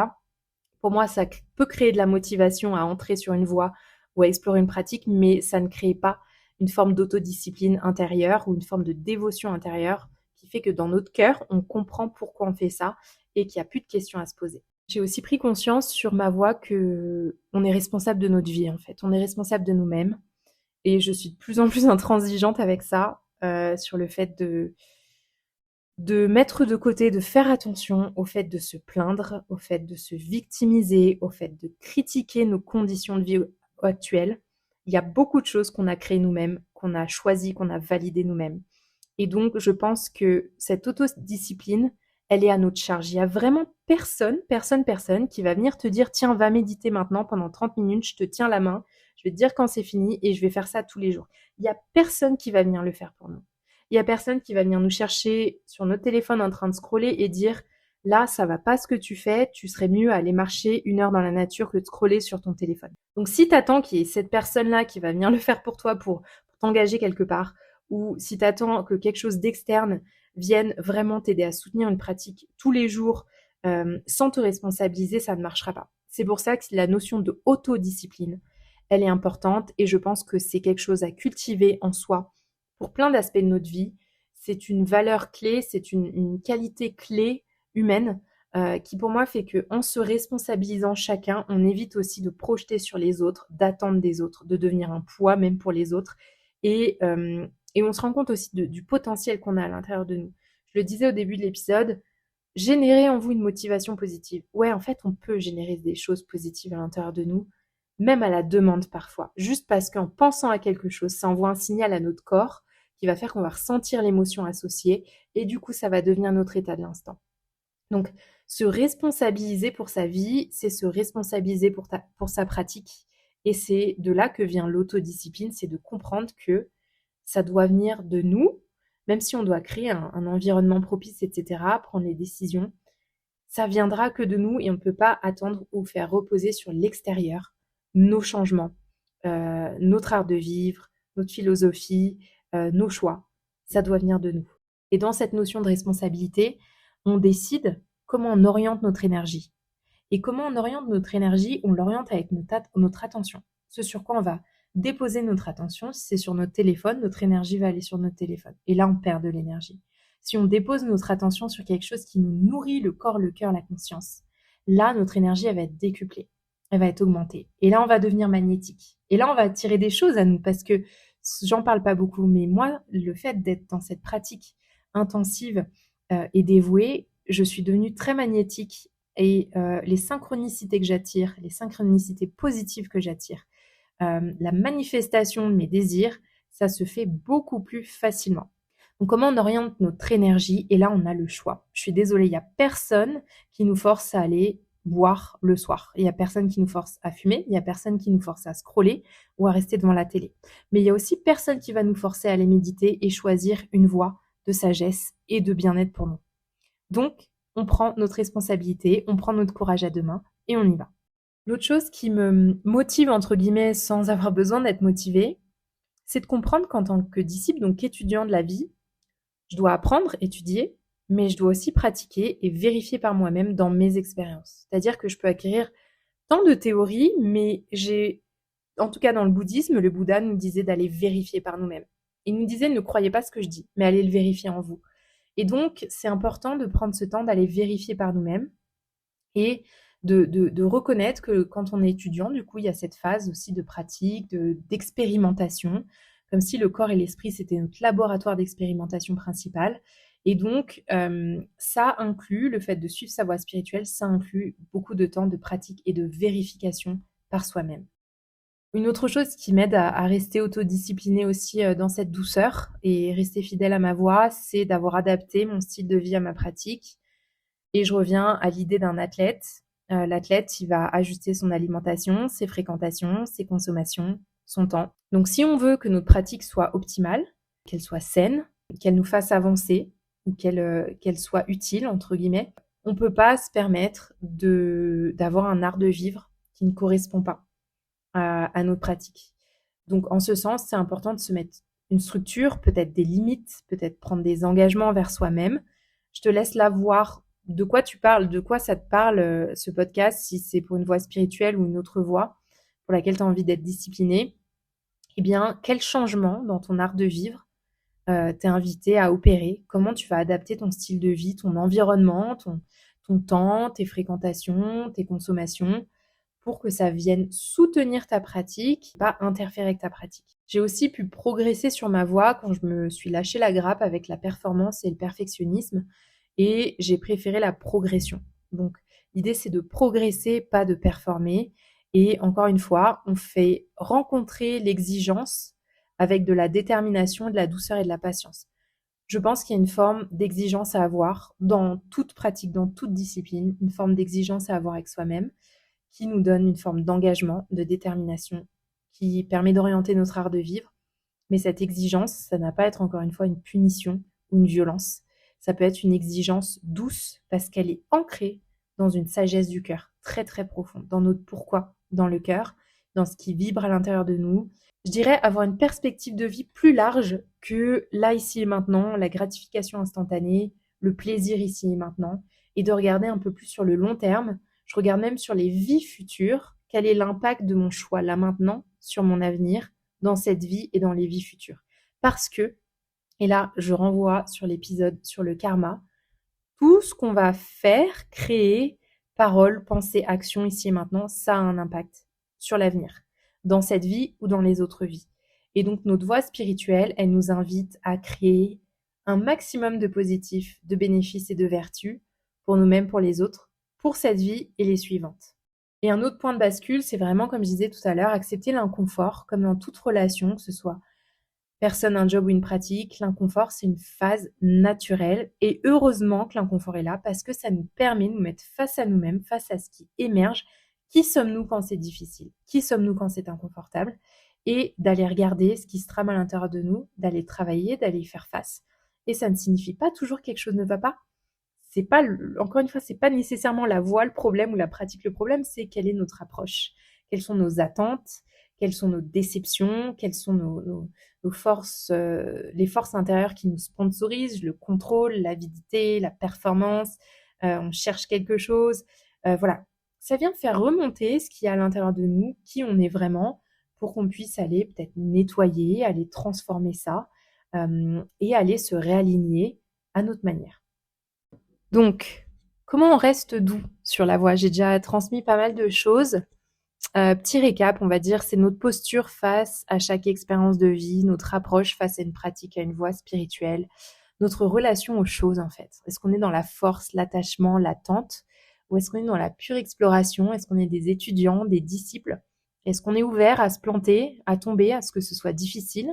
pour moi, ça peut créer de la motivation à entrer sur une voie ou à explorer une pratique, mais ça ne crée pas une forme d'autodiscipline intérieure ou une forme de dévotion intérieure qui fait que dans notre cœur, on comprend pourquoi on fait ça et qu'il n'y a plus de questions à se poser. J'ai aussi pris conscience sur ma voie que on est responsable de notre vie en fait, on est responsable de nous-mêmes et je suis de plus en plus intransigeante avec ça sur le fait de mettre de côté, de faire attention au fait de se plaindre, au fait de se victimiser, au fait de critiquer nos conditions de vie actuelles. Il y a beaucoup de choses qu'on a créées nous-mêmes, qu'on a choisies, qu'on a validées nous-mêmes. Et donc, je pense que cette autodiscipline, elle est à notre charge. Il y a vraiment personne qui va venir te dire, tiens, va méditer maintenant pendant 30 minutes, je te tiens la main, je vais te dire quand c'est fini et je vais faire ça tous les jours. Il y a personne qui va venir le faire pour nous. Il y a personne qui va venir nous chercher sur notre téléphone en train de scroller et dire là, ça va pas ce que tu fais, tu serais mieux à aller marcher 1 heure dans la nature que de scroller sur ton téléphone. Donc si t'attends qu'il y ait cette personne-là qui va venir le faire pour toi pour t'engager quelque part, ou si t'attends que quelque chose d'externe vienne vraiment t'aider à soutenir une pratique tous les jours sans te responsabiliser, ça ne marchera pas. C'est pour ça que la notion de autodiscipline, elle est importante et je pense que c'est quelque chose à cultiver en soi pour plein d'aspects de notre vie. C'est une valeur clé, c'est une qualité clé humaine qui pour moi fait qu'en se responsabilisant chacun, on évite aussi de projeter sur les autres, d'attendre des autres, de devenir un poids même pour les autres. Et on se rend compte aussi du potentiel qu'on a à l'intérieur de nous. Je le disais au début de l'épisode, générer en vous une motivation positive. Ouais, en fait, on peut générer des choses positives à l'intérieur de nous, même à la demande parfois. Juste parce qu'en pensant à quelque chose, ça envoie un signal à notre corps qui va faire qu'on va ressentir l'émotion associée et du coup, ça va devenir notre état de l'instant. Donc, se responsabiliser pour sa vie, c'est se responsabiliser pour sa pratique. Et c'est de là que vient l'autodiscipline, c'est de comprendre que ça doit venir de nous, même si on doit créer un environnement propice, etc., prendre les décisions, ça viendra que de nous et on ne peut pas attendre ou faire reposer sur l'extérieur nos changements, notre art de vivre, notre philosophie, nos choix. Ça doit venir de nous. Et dans cette notion de responsabilité, on décide comment on oriente notre énergie. Et comment on oriente notre énergie, on l'oriente avec notre attention. Ce sur quoi on va déposer notre attention, si c'est sur notre téléphone, notre énergie va aller sur notre téléphone. Et là, on perd de l'énergie. Si on dépose notre attention sur quelque chose qui nous nourrit le corps, le cœur, la conscience, là, notre énergie, elle va être décuplée. Elle va être augmentée. Et là, on va devenir magnétique. Et là, on va attirer des choses à nous parce que j'en parle pas beaucoup, mais moi, le fait d'être dans cette pratique intensive et dévouée, je suis devenue très magnétique et les synchronicités que j'attire, les synchronicités positives que j'attire, la manifestation de mes désirs, ça se fait beaucoup plus facilement. Donc comment on oriente notre énergie? Et là, on a le choix. Je suis désolée, il n'y a personne qui nous force à aller boire le soir. Il n'y a personne qui nous force à fumer, il n'y a personne qui nous force à scroller ou à rester devant la télé. Mais il y a aussi personne qui va nous forcer à aller méditer et choisir une voie de sagesse et de bien-être pour nous. Donc, on prend notre responsabilité, on prend notre courage à deux mains et on y va. L'autre chose qui me motive, entre guillemets, sans avoir besoin d'être motivée, c'est de comprendre qu'en tant que disciple, donc étudiant de la vie, je dois apprendre, étudier, mais je dois aussi pratiquer et vérifier par moi-même dans mes expériences. C'est-à-dire que je peux acquérir tant de théories, mais en tout cas dans le bouddhisme, le Bouddha nous disait d'aller vérifier par nous-mêmes. Il nous disait ne croyez pas ce que je dis, mais allez le vérifier en vous. Et donc, c'est important de prendre ce temps d'aller vérifier par nous-mêmes et de reconnaître que quand on est étudiant, du coup, il y a cette phase aussi de pratique, d'expérimentation, comme si le corps et l'esprit, c'était notre laboratoire d'expérimentation principal. Et donc, ça inclut le fait de suivre sa voie spirituelle, ça inclut beaucoup de temps de pratique et de vérification par soi-même. Une autre chose qui m'aide à rester autodisciplinée aussi dans cette douceur et rester fidèle à ma voie, c'est d'avoir adapté mon style de vie à ma pratique. Et je reviens à l'idée d'un athlète. L'athlète, il va ajuster son alimentation, ses fréquentations, ses consommations, son temps. Donc si on veut que notre pratique soit optimale, qu'elle soit saine, qu'elle nous fasse avancer ou qu'elle soit utile, entre guillemets, on ne peut pas se permettre d'avoir un art de vivre qui ne correspond pas à notre pratique. Donc en ce sens, c'est important de se mettre une structure, peut-être des limites, peut-être prendre des engagements envers soi-même. Je te laisse là voir de quoi tu parles, de quoi ça te parle ce podcast, si c'est pour une voie spirituelle ou une autre voie pour laquelle tu as envie d'être discipliné. Eh bien, quel changement dans ton art de vivre t'es invité à opérer? Comment tu vas adapter ton style de vie, ton environnement, ton temps, tes fréquentations, tes consommations pour que ça vienne soutenir ta pratique, pas interférer avec ta pratique. J'ai aussi pu progresser sur ma voie quand je me suis lâché la grappe avec la performance et le perfectionnisme et j'ai préféré la progression. Donc l'idée c'est de progresser, pas de performer. Et encore une fois, on fait rencontrer l'exigence avec de la détermination, de la douceur et de la patience. Je pense qu'il y a une forme d'exigence à avoir dans toute pratique, dans toute discipline, une forme d'exigence à avoir avec soi-même qui nous donne une forme d'engagement, de détermination, qui permet d'orienter notre art de vivre. Mais cette exigence, ça n'a pas à être encore une fois une punition ou une violence. Ça peut être une exigence douce parce qu'elle est ancrée dans une sagesse du cœur très très profonde, dans notre pourquoi, dans le cœur, dans ce qui vibre à l'intérieur de nous. Je dirais avoir une perspective de vie plus large que là, ici et maintenant, la gratification instantanée, le plaisir ici et maintenant, et de regarder un peu plus sur le long terme, Je regarde même sur les vies futures, quel est l'impact de mon choix là maintenant sur mon avenir, dans cette vie et dans les vies futures. Parce que, et là je renvoie sur l'épisode sur le karma, tout ce qu'on va faire, créer, parole, pensée, action ici et maintenant, ça a un impact sur l'avenir, dans cette vie ou dans les autres vies. Et donc notre voie spirituelle, elle nous invite à créer un maximum de positifs, de bénéfices et de vertus pour nous-mêmes, pour les autres, pour cette vie et les suivantes. Et un autre point de bascule, c'est vraiment, comme je disais tout à l'heure, accepter l'inconfort, comme dans toute relation, que ce soit personne, un job ou une pratique, l'inconfort, c'est une phase naturelle. Et heureusement que l'inconfort est là parce que ça nous permet de nous mettre face à nous-mêmes, face à ce qui émerge. Qui sommes-nous quand c'est difficile? Qui sommes-nous quand c'est inconfortable? Et d'aller regarder ce qui se trame à l'intérieur de nous, d'aller travailler, d'aller y faire face. Et ça ne signifie pas toujours que quelque chose ne va pas. C'est pas, encore une fois, c'est pas nécessairement la voie le problème ou la pratique le problème, c'est quelle est notre approche. Quelles sont nos attentes? Quelles sont nos déceptions? Quelles sont nos forces, les forces intérieures qui nous sponsorisent, le contrôle, l'avidité, la performance, on cherche quelque chose. Voilà. Ça vient faire remonter ce qu'il y a à l'intérieur de nous, qui on est vraiment, pour qu'on puisse aller peut-être nettoyer, aller transformer ça, et aller se réaligner à notre manière. Donc, comment on reste doux sur la voie? J'ai déjà transmis pas mal de choses. Petit récap, on va dire, c'est notre posture face à chaque expérience de vie, notre approche face à une pratique, à une voie spirituelle, notre relation aux choses en fait. Est-ce qu'on est dans la force, l'attachement, l'attente, ou est-ce qu'on est dans la pure exploration? Est-ce qu'on est des étudiants, des disciples? Est-ce qu'on est ouvert à se planter, à tomber, à ce que ce soit difficile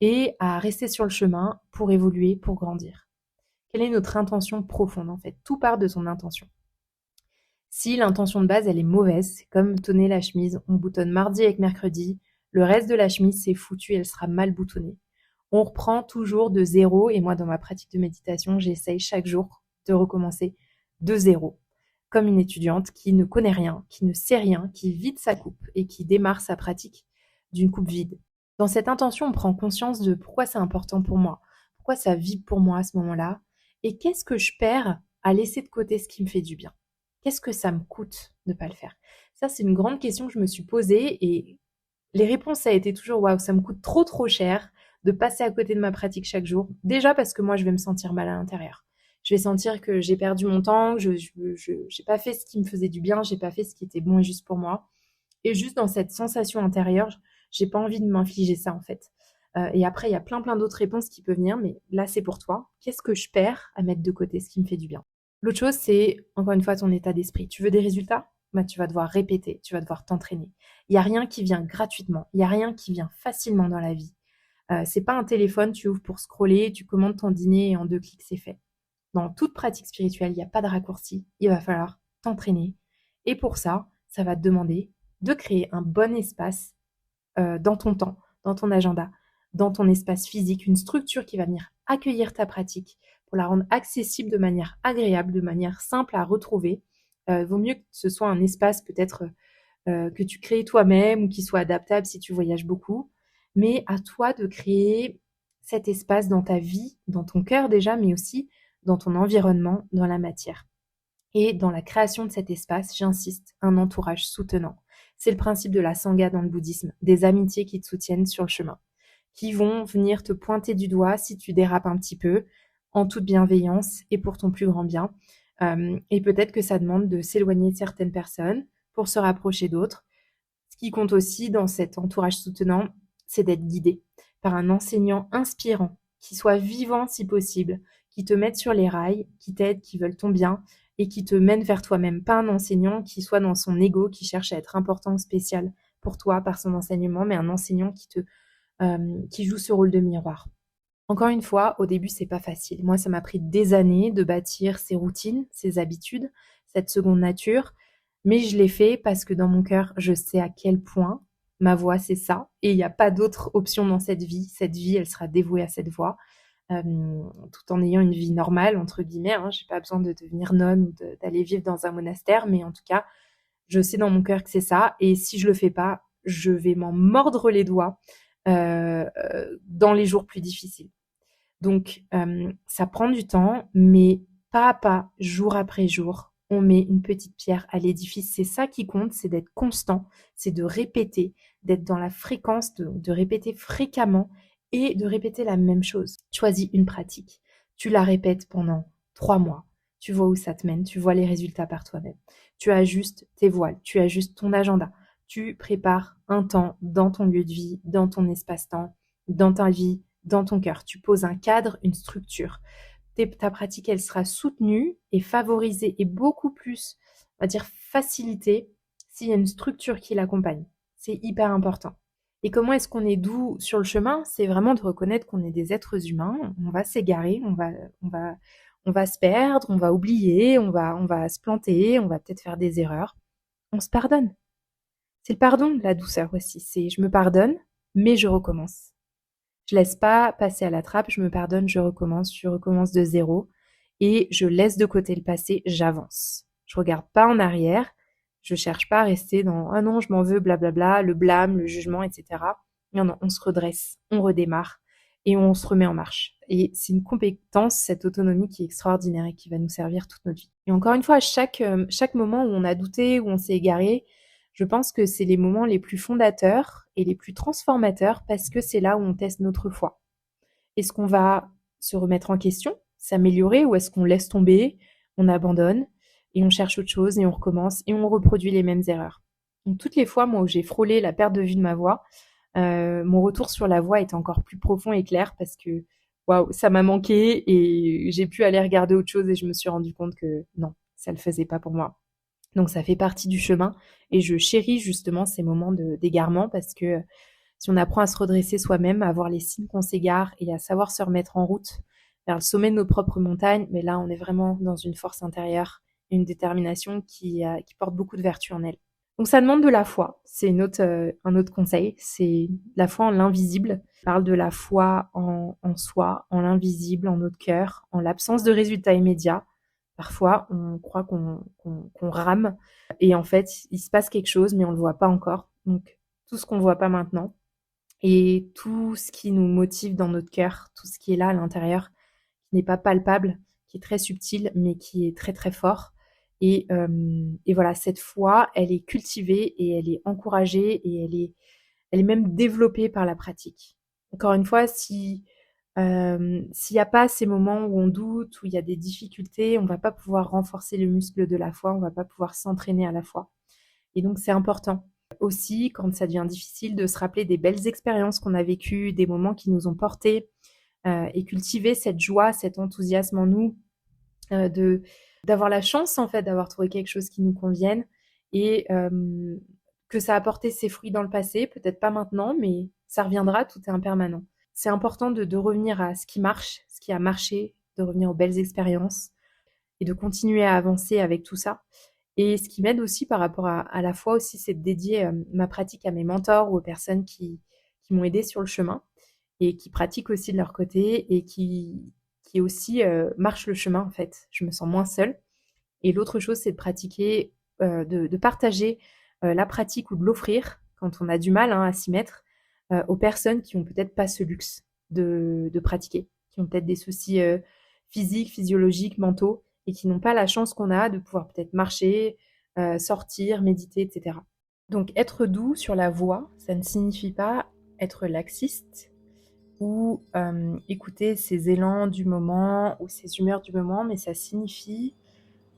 et à rester sur le chemin pour évoluer, pour grandir? Quelle est notre intention profonde en fait? Tout part de son intention. Si l'intention de base, elle est mauvaise, c'est comme tonner la chemise, on boutonne mardi avec mercredi, le reste de la chemise, c'est foutu, elle sera mal boutonnée. On reprend toujours de zéro, et moi, dans ma pratique de méditation, j'essaye chaque jour de recommencer de zéro, comme une étudiante qui ne connaît rien, qui ne sait rien, qui vide sa coupe et qui démarre sa pratique d'une coupe vide. Dans cette intention, on prend conscience de pourquoi c'est important pour moi, pourquoi ça vibre pour moi à ce moment-là, et qu'est-ce que je perds à laisser de côté ce qui me fait du bien. Qu'est-ce que ça me coûte de ne pas le faire? Ça, c'est une grande question que je me suis posée et les réponses, ça a été toujours waouh, ça me coûte trop trop cher de passer à côté de ma pratique chaque jour. Déjà parce que moi, je vais me sentir mal à l'intérieur. Je vais sentir que j'ai perdu mon temps, que j'ai pas fait ce qui me faisait du bien, j'ai pas fait ce qui était bon et juste pour moi. Et juste dans cette sensation intérieure, j'ai pas envie de m'infliger ça en fait. Et après, il y a plein d'autres réponses qui peuvent venir, mais là, c'est pour toi. Qu'est-ce que je perds à mettre de côté ce qui me fait du bien? L'autre chose, c'est, encore une fois, ton état d'esprit. Tu veux des résultats? Bah, tu vas devoir répéter, tu vas devoir t'entraîner. Il n'y a rien qui vient gratuitement, il n'y a rien qui vient facilement dans la vie. C'est pas un téléphone, tu ouvres pour scroller, tu commandes ton dîner et en 2 clics, c'est fait. Dans toute pratique spirituelle, il n'y a pas de raccourci, il va falloir t'entraîner. Et pour ça, ça va te demander de créer un bon espace dans ton temps, dans ton agenda, dans ton espace physique, une structure qui va venir accueillir ta pratique pour la rendre accessible de manière agréable, de manière simple à retrouver. Vaut mieux que ce soit un espace peut-être que tu crées toi-même ou qui soit adaptable si tu voyages beaucoup, mais à toi de créer cet espace dans ta vie, dans ton cœur déjà, mais aussi dans ton environnement, dans la matière. Et dans la création de cet espace, j'insiste, un entourage soutenant. C'est le principe de la sangha dans le bouddhisme, des amitiés qui te soutiennent sur le chemin, qui vont venir te pointer du doigt si tu dérapes un petit peu, en toute bienveillance et pour ton plus grand bien. Et peut-être que ça demande de s'éloigner de certaines personnes pour se rapprocher d'autres. Ce qui compte aussi dans cet entourage soutenant, c'est d'être guidé par un enseignant inspirant, qui soit vivant si possible, qui te mette sur les rails, qui t'aide, qui veulent ton bien et qui te mène vers toi-même. Pas un enseignant qui soit dans son ego, qui cherche à être important ou spécial pour toi par son enseignement, mais un enseignant qui joue ce rôle de miroir. Encore une fois, au début, c'est pas facile. Moi, ça m'a pris des années de bâtir ces routines, ces habitudes, cette seconde nature. Mais je l'ai fait parce que dans mon cœur, je sais à quel point ma voie, c'est ça. Et il n'y a pas d'autre option dans cette vie. Cette vie, elle sera dévouée à cette voie. Tout en ayant une vie normale, entre guillemets. J'ai pas besoin de devenir nonne ou d'aller vivre dans un monastère. Mais en tout cas, je sais dans mon cœur que c'est ça. Et si je le fais pas, je vais m'en mordre les doigts dans les jours plus difficiles. Donc, ça prend du temps, mais pas à pas, jour après jour, on met une petite pierre à l'édifice. C'est ça qui compte, c'est d'être constant, c'est de répéter, d'être dans la fréquence, de répéter fréquemment et de répéter la même chose. Choisis une pratique, tu la répètes pendant 3 mois, tu vois où ça te mène, tu vois les résultats par toi-même. Tu ajustes tes voiles, tu ajustes ton agenda, tu prépares un temps dans ton lieu de vie, dans ton espace-temps, dans ta vie, dans ton cœur. Tu poses un cadre, une structure. Ta pratique, elle sera soutenue et favorisée et beaucoup plus, on va dire, facilitée s'il y a une structure qui l'accompagne. C'est hyper important. Et comment est-ce qu'on est doux sur le chemin? C'est vraiment de reconnaître qu'on est des êtres humains. On va s'égarer, on va se perdre, on va oublier, on va se planter, on va peut-être faire des erreurs. On se pardonne. C'est le pardon, la douceur aussi. C'est je me pardonne, mais je recommence. Je laisse pas passer à la trappe, je me pardonne, je recommence de zéro et je laisse de côté le passé, j'avance. Je regarde pas en arrière, je cherche pas à rester dans ah non, je m'en veux, blablabla, le blâme, le jugement, etc. Non, non, on se redresse, on redémarre et on se remet en marche. Et c'est une compétence, cette autonomie qui est extraordinaire et qui va nous servir toute notre vie. Et encore une fois, chaque moment où on a douté, où on s'est égaré, je pense que c'est les moments les plus fondateurs et les plus transformateurs parce que c'est là où on teste notre foi. Est-ce qu'on va se remettre en question, s'améliorer ou est-ce qu'on laisse tomber, on abandonne et on cherche autre chose et on recommence et on reproduit les mêmes erreurs. Donc toutes les fois moi où j'ai frôlé la perte de vue de ma voix, mon retour sur la voie est encore plus profond et clair parce que waouh, ça m'a manqué et j'ai pu aller regarder autre chose et je me suis rendu compte que non, ça le faisait pas pour moi. Donc ça fait partie du chemin et je chéris justement ces moments d'égarement parce que si on apprend à se redresser soi-même, à voir les signes qu'on s'égare et à savoir se remettre en route vers le sommet de nos propres montagnes, mais là on est vraiment dans une force intérieure, une détermination qui porte beaucoup de vertu en elle. Donc ça demande de la foi, c'est un autre conseil, c'est la foi en l'invisible. Je parle de la foi en soi, en l'invisible, en notre cœur, en l'absence de résultats immédiats. Parfois, on croit qu'on rame et en fait, il se passe quelque chose, mais on ne le voit pas encore. Donc, tout ce qu'on ne voit pas maintenant et tout ce qui nous motive dans notre cœur, tout ce qui est là à l'intérieur, qui n'est pas palpable, qui est très subtil, mais qui est très très fort. Et voilà, cette foi, elle est cultivée et elle est encouragée et elle est même développée par la pratique. Encore une fois, s'il n'y a pas ces moments où on doute, où il y a des difficultés, on ne va pas pouvoir renforcer le muscle de la foi, on ne va pas pouvoir s'entraîner à la foi. Et donc c'est important aussi, quand ça devient difficile, de se rappeler des belles expériences qu'on a vécues, des moments qui nous ont portés, et cultiver cette joie, cet enthousiasme en nous, de d'avoir la chance en fait d'avoir trouvé quelque chose qui nous convienne et que ça a porté ses fruits dans le passé, peut-être pas maintenant, mais ça reviendra, tout est impermanent. C'est important de revenir à ce qui marche, ce qui a marché, de revenir aux belles expériences et de continuer à avancer avec tout ça. Et ce qui m'aide aussi par rapport à la foi aussi, c'est de dédier ma pratique à mes mentors ou aux personnes qui m'ont aidé sur le chemin et qui pratiquent aussi de leur côté et qui aussi marchent le chemin en fait. Je me sens moins seule. Et l'autre chose, c'est de pratiquer, de partager la pratique ou de l'offrir quand on a du mal à s'y mettre aux personnes qui ont peut-être pas ce luxe de pratiquer, qui ont peut-être des soucis physiques, physiologiques, mentaux et qui n'ont pas la chance qu'on a de pouvoir peut-être marcher, sortir, méditer, etc. Donc être doux sur la voie, ça ne signifie pas être laxiste ou écouter ses élans du moment ou ses humeurs du moment, mais ça signifie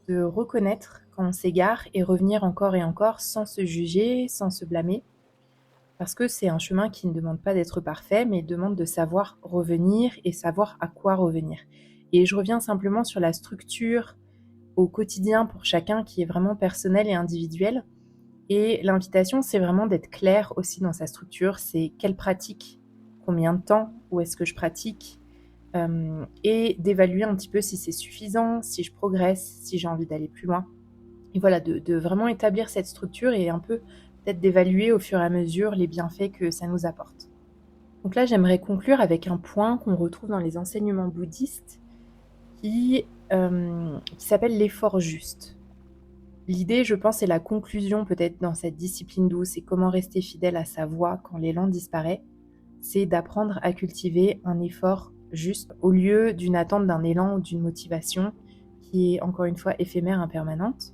de reconnaître quand on s'égare et revenir encore et encore sans se juger, sans se blâmer, parce que c'est un chemin qui ne demande pas d'être parfait, mais demande de savoir revenir et savoir à quoi revenir. Et je reviens simplement sur la structure au quotidien pour chacun qui est vraiment personnelle et individuelle. Et l'invitation, c'est vraiment d'être clair aussi dans sa structure. C'est quelle pratique, combien de temps, où est-ce que je pratique, et d'évaluer un petit peu si c'est suffisant, si je progresse, si j'ai envie d'aller plus loin. Et voilà, de vraiment établir cette structure et un peu peut-être d'évaluer au fur et à mesure les bienfaits que ça nous apporte. Donc là, j'aimerais conclure avec un point qu'on retrouve dans les enseignements bouddhistes qui s'appelle l'effort juste. L'idée, je pense, c'est la conclusion peut-être dans cette discipline douce et comment rester fidèle à sa voie quand l'élan disparaît, c'est d'apprendre à cultiver un effort juste au lieu d'une attente d'un élan ou d'une motivation qui est encore une fois éphémère, impermanente.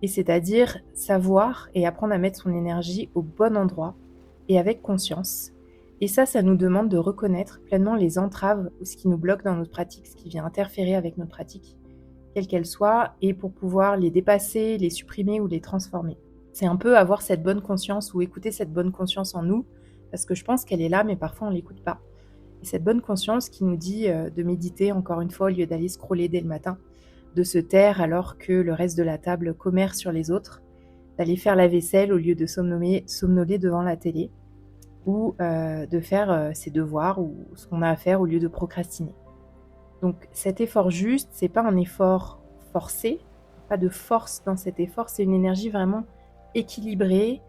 Et c'est-à-dire savoir et apprendre à mettre son énergie au bon endroit et avec conscience. Et ça nous demande de reconnaître pleinement les entraves ou ce qui nous bloque dans notre pratique, ce qui vient interférer avec notre pratique, quelle qu'elle soit, et pour pouvoir les dépasser, les supprimer ou les transformer. C'est un peu avoir cette bonne conscience ou écouter cette bonne conscience en nous, parce que je pense qu'elle est là, mais parfois on ne l'écoute pas. Et cette bonne conscience qui nous dit de méditer encore une fois au lieu d'aller scroller dès le matin, de se taire alors que le reste de la table commerce sur les autres, d'aller faire la vaisselle au lieu de somnoler devant la télé, ou de faire ses devoirs ou ce qu'on a à faire au lieu de procrastiner. Donc cet effort juste, c'est pas un effort forcé, pas de force dans cet effort, c'est une énergie vraiment équilibrée,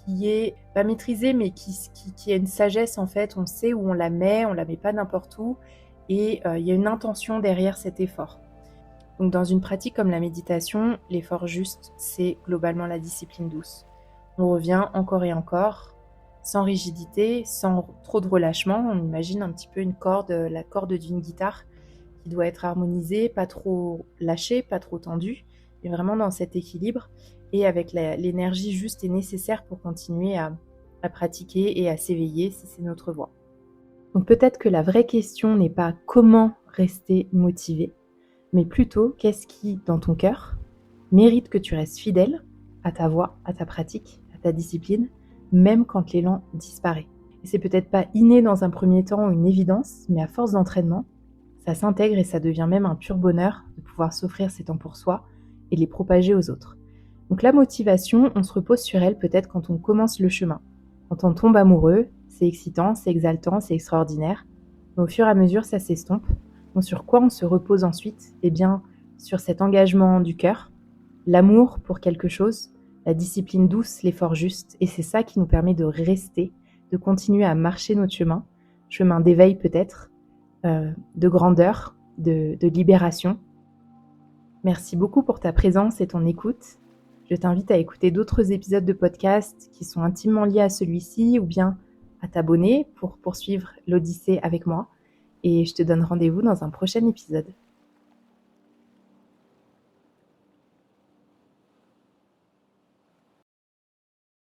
qui est pas maîtrisée, mais qui a une sagesse en fait, on sait où on la met pas n'importe où, et il y a une intention derrière cet effort. Donc dans une pratique comme la méditation, l'effort juste, c'est globalement la discipline douce. On revient encore et encore, sans rigidité, sans trop de relâchement. On imagine un petit peu une corde, la corde d'une guitare qui doit être harmonisée, pas trop lâchée, pas trop tendue, mais vraiment dans cet équilibre et avec l'énergie juste et nécessaire pour continuer à pratiquer et à s'éveiller si c'est notre voie. Donc peut-être que la vraie question n'est pas comment rester motivé, mais plutôt qu'est-ce qui, dans ton cœur, mérite que tu restes fidèle à ta voie, à ta pratique, à ta discipline, même quand l'élan disparaît. Et c'est peut-être pas inné dans un premier temps ou une évidence, mais à force d'entraînement, ça s'intègre et ça devient même un pur bonheur de pouvoir s'offrir ces temps pour soi et les propager aux autres. Donc la motivation, on se repose sur elle peut-être quand on commence le chemin. Quand on tombe amoureux, c'est excitant, c'est exaltant, c'est extraordinaire. Mais au fur et à mesure, ça s'estompe. Donc sur quoi on se repose ensuite ? Eh bien, sur cet engagement du cœur, l'amour pour quelque chose, la discipline douce, l'effort juste. Et c'est ça qui nous permet de rester, de continuer à marcher notre chemin d'éveil peut-être, de grandeur, de libération. Merci beaucoup pour ta présence et ton écoute. Je t'invite à écouter d'autres épisodes de podcast qui sont intimement liés à celui-ci ou bien à t'abonner pour poursuivre l'Odyssée avec moi. Et je te donne rendez-vous dans un prochain épisode.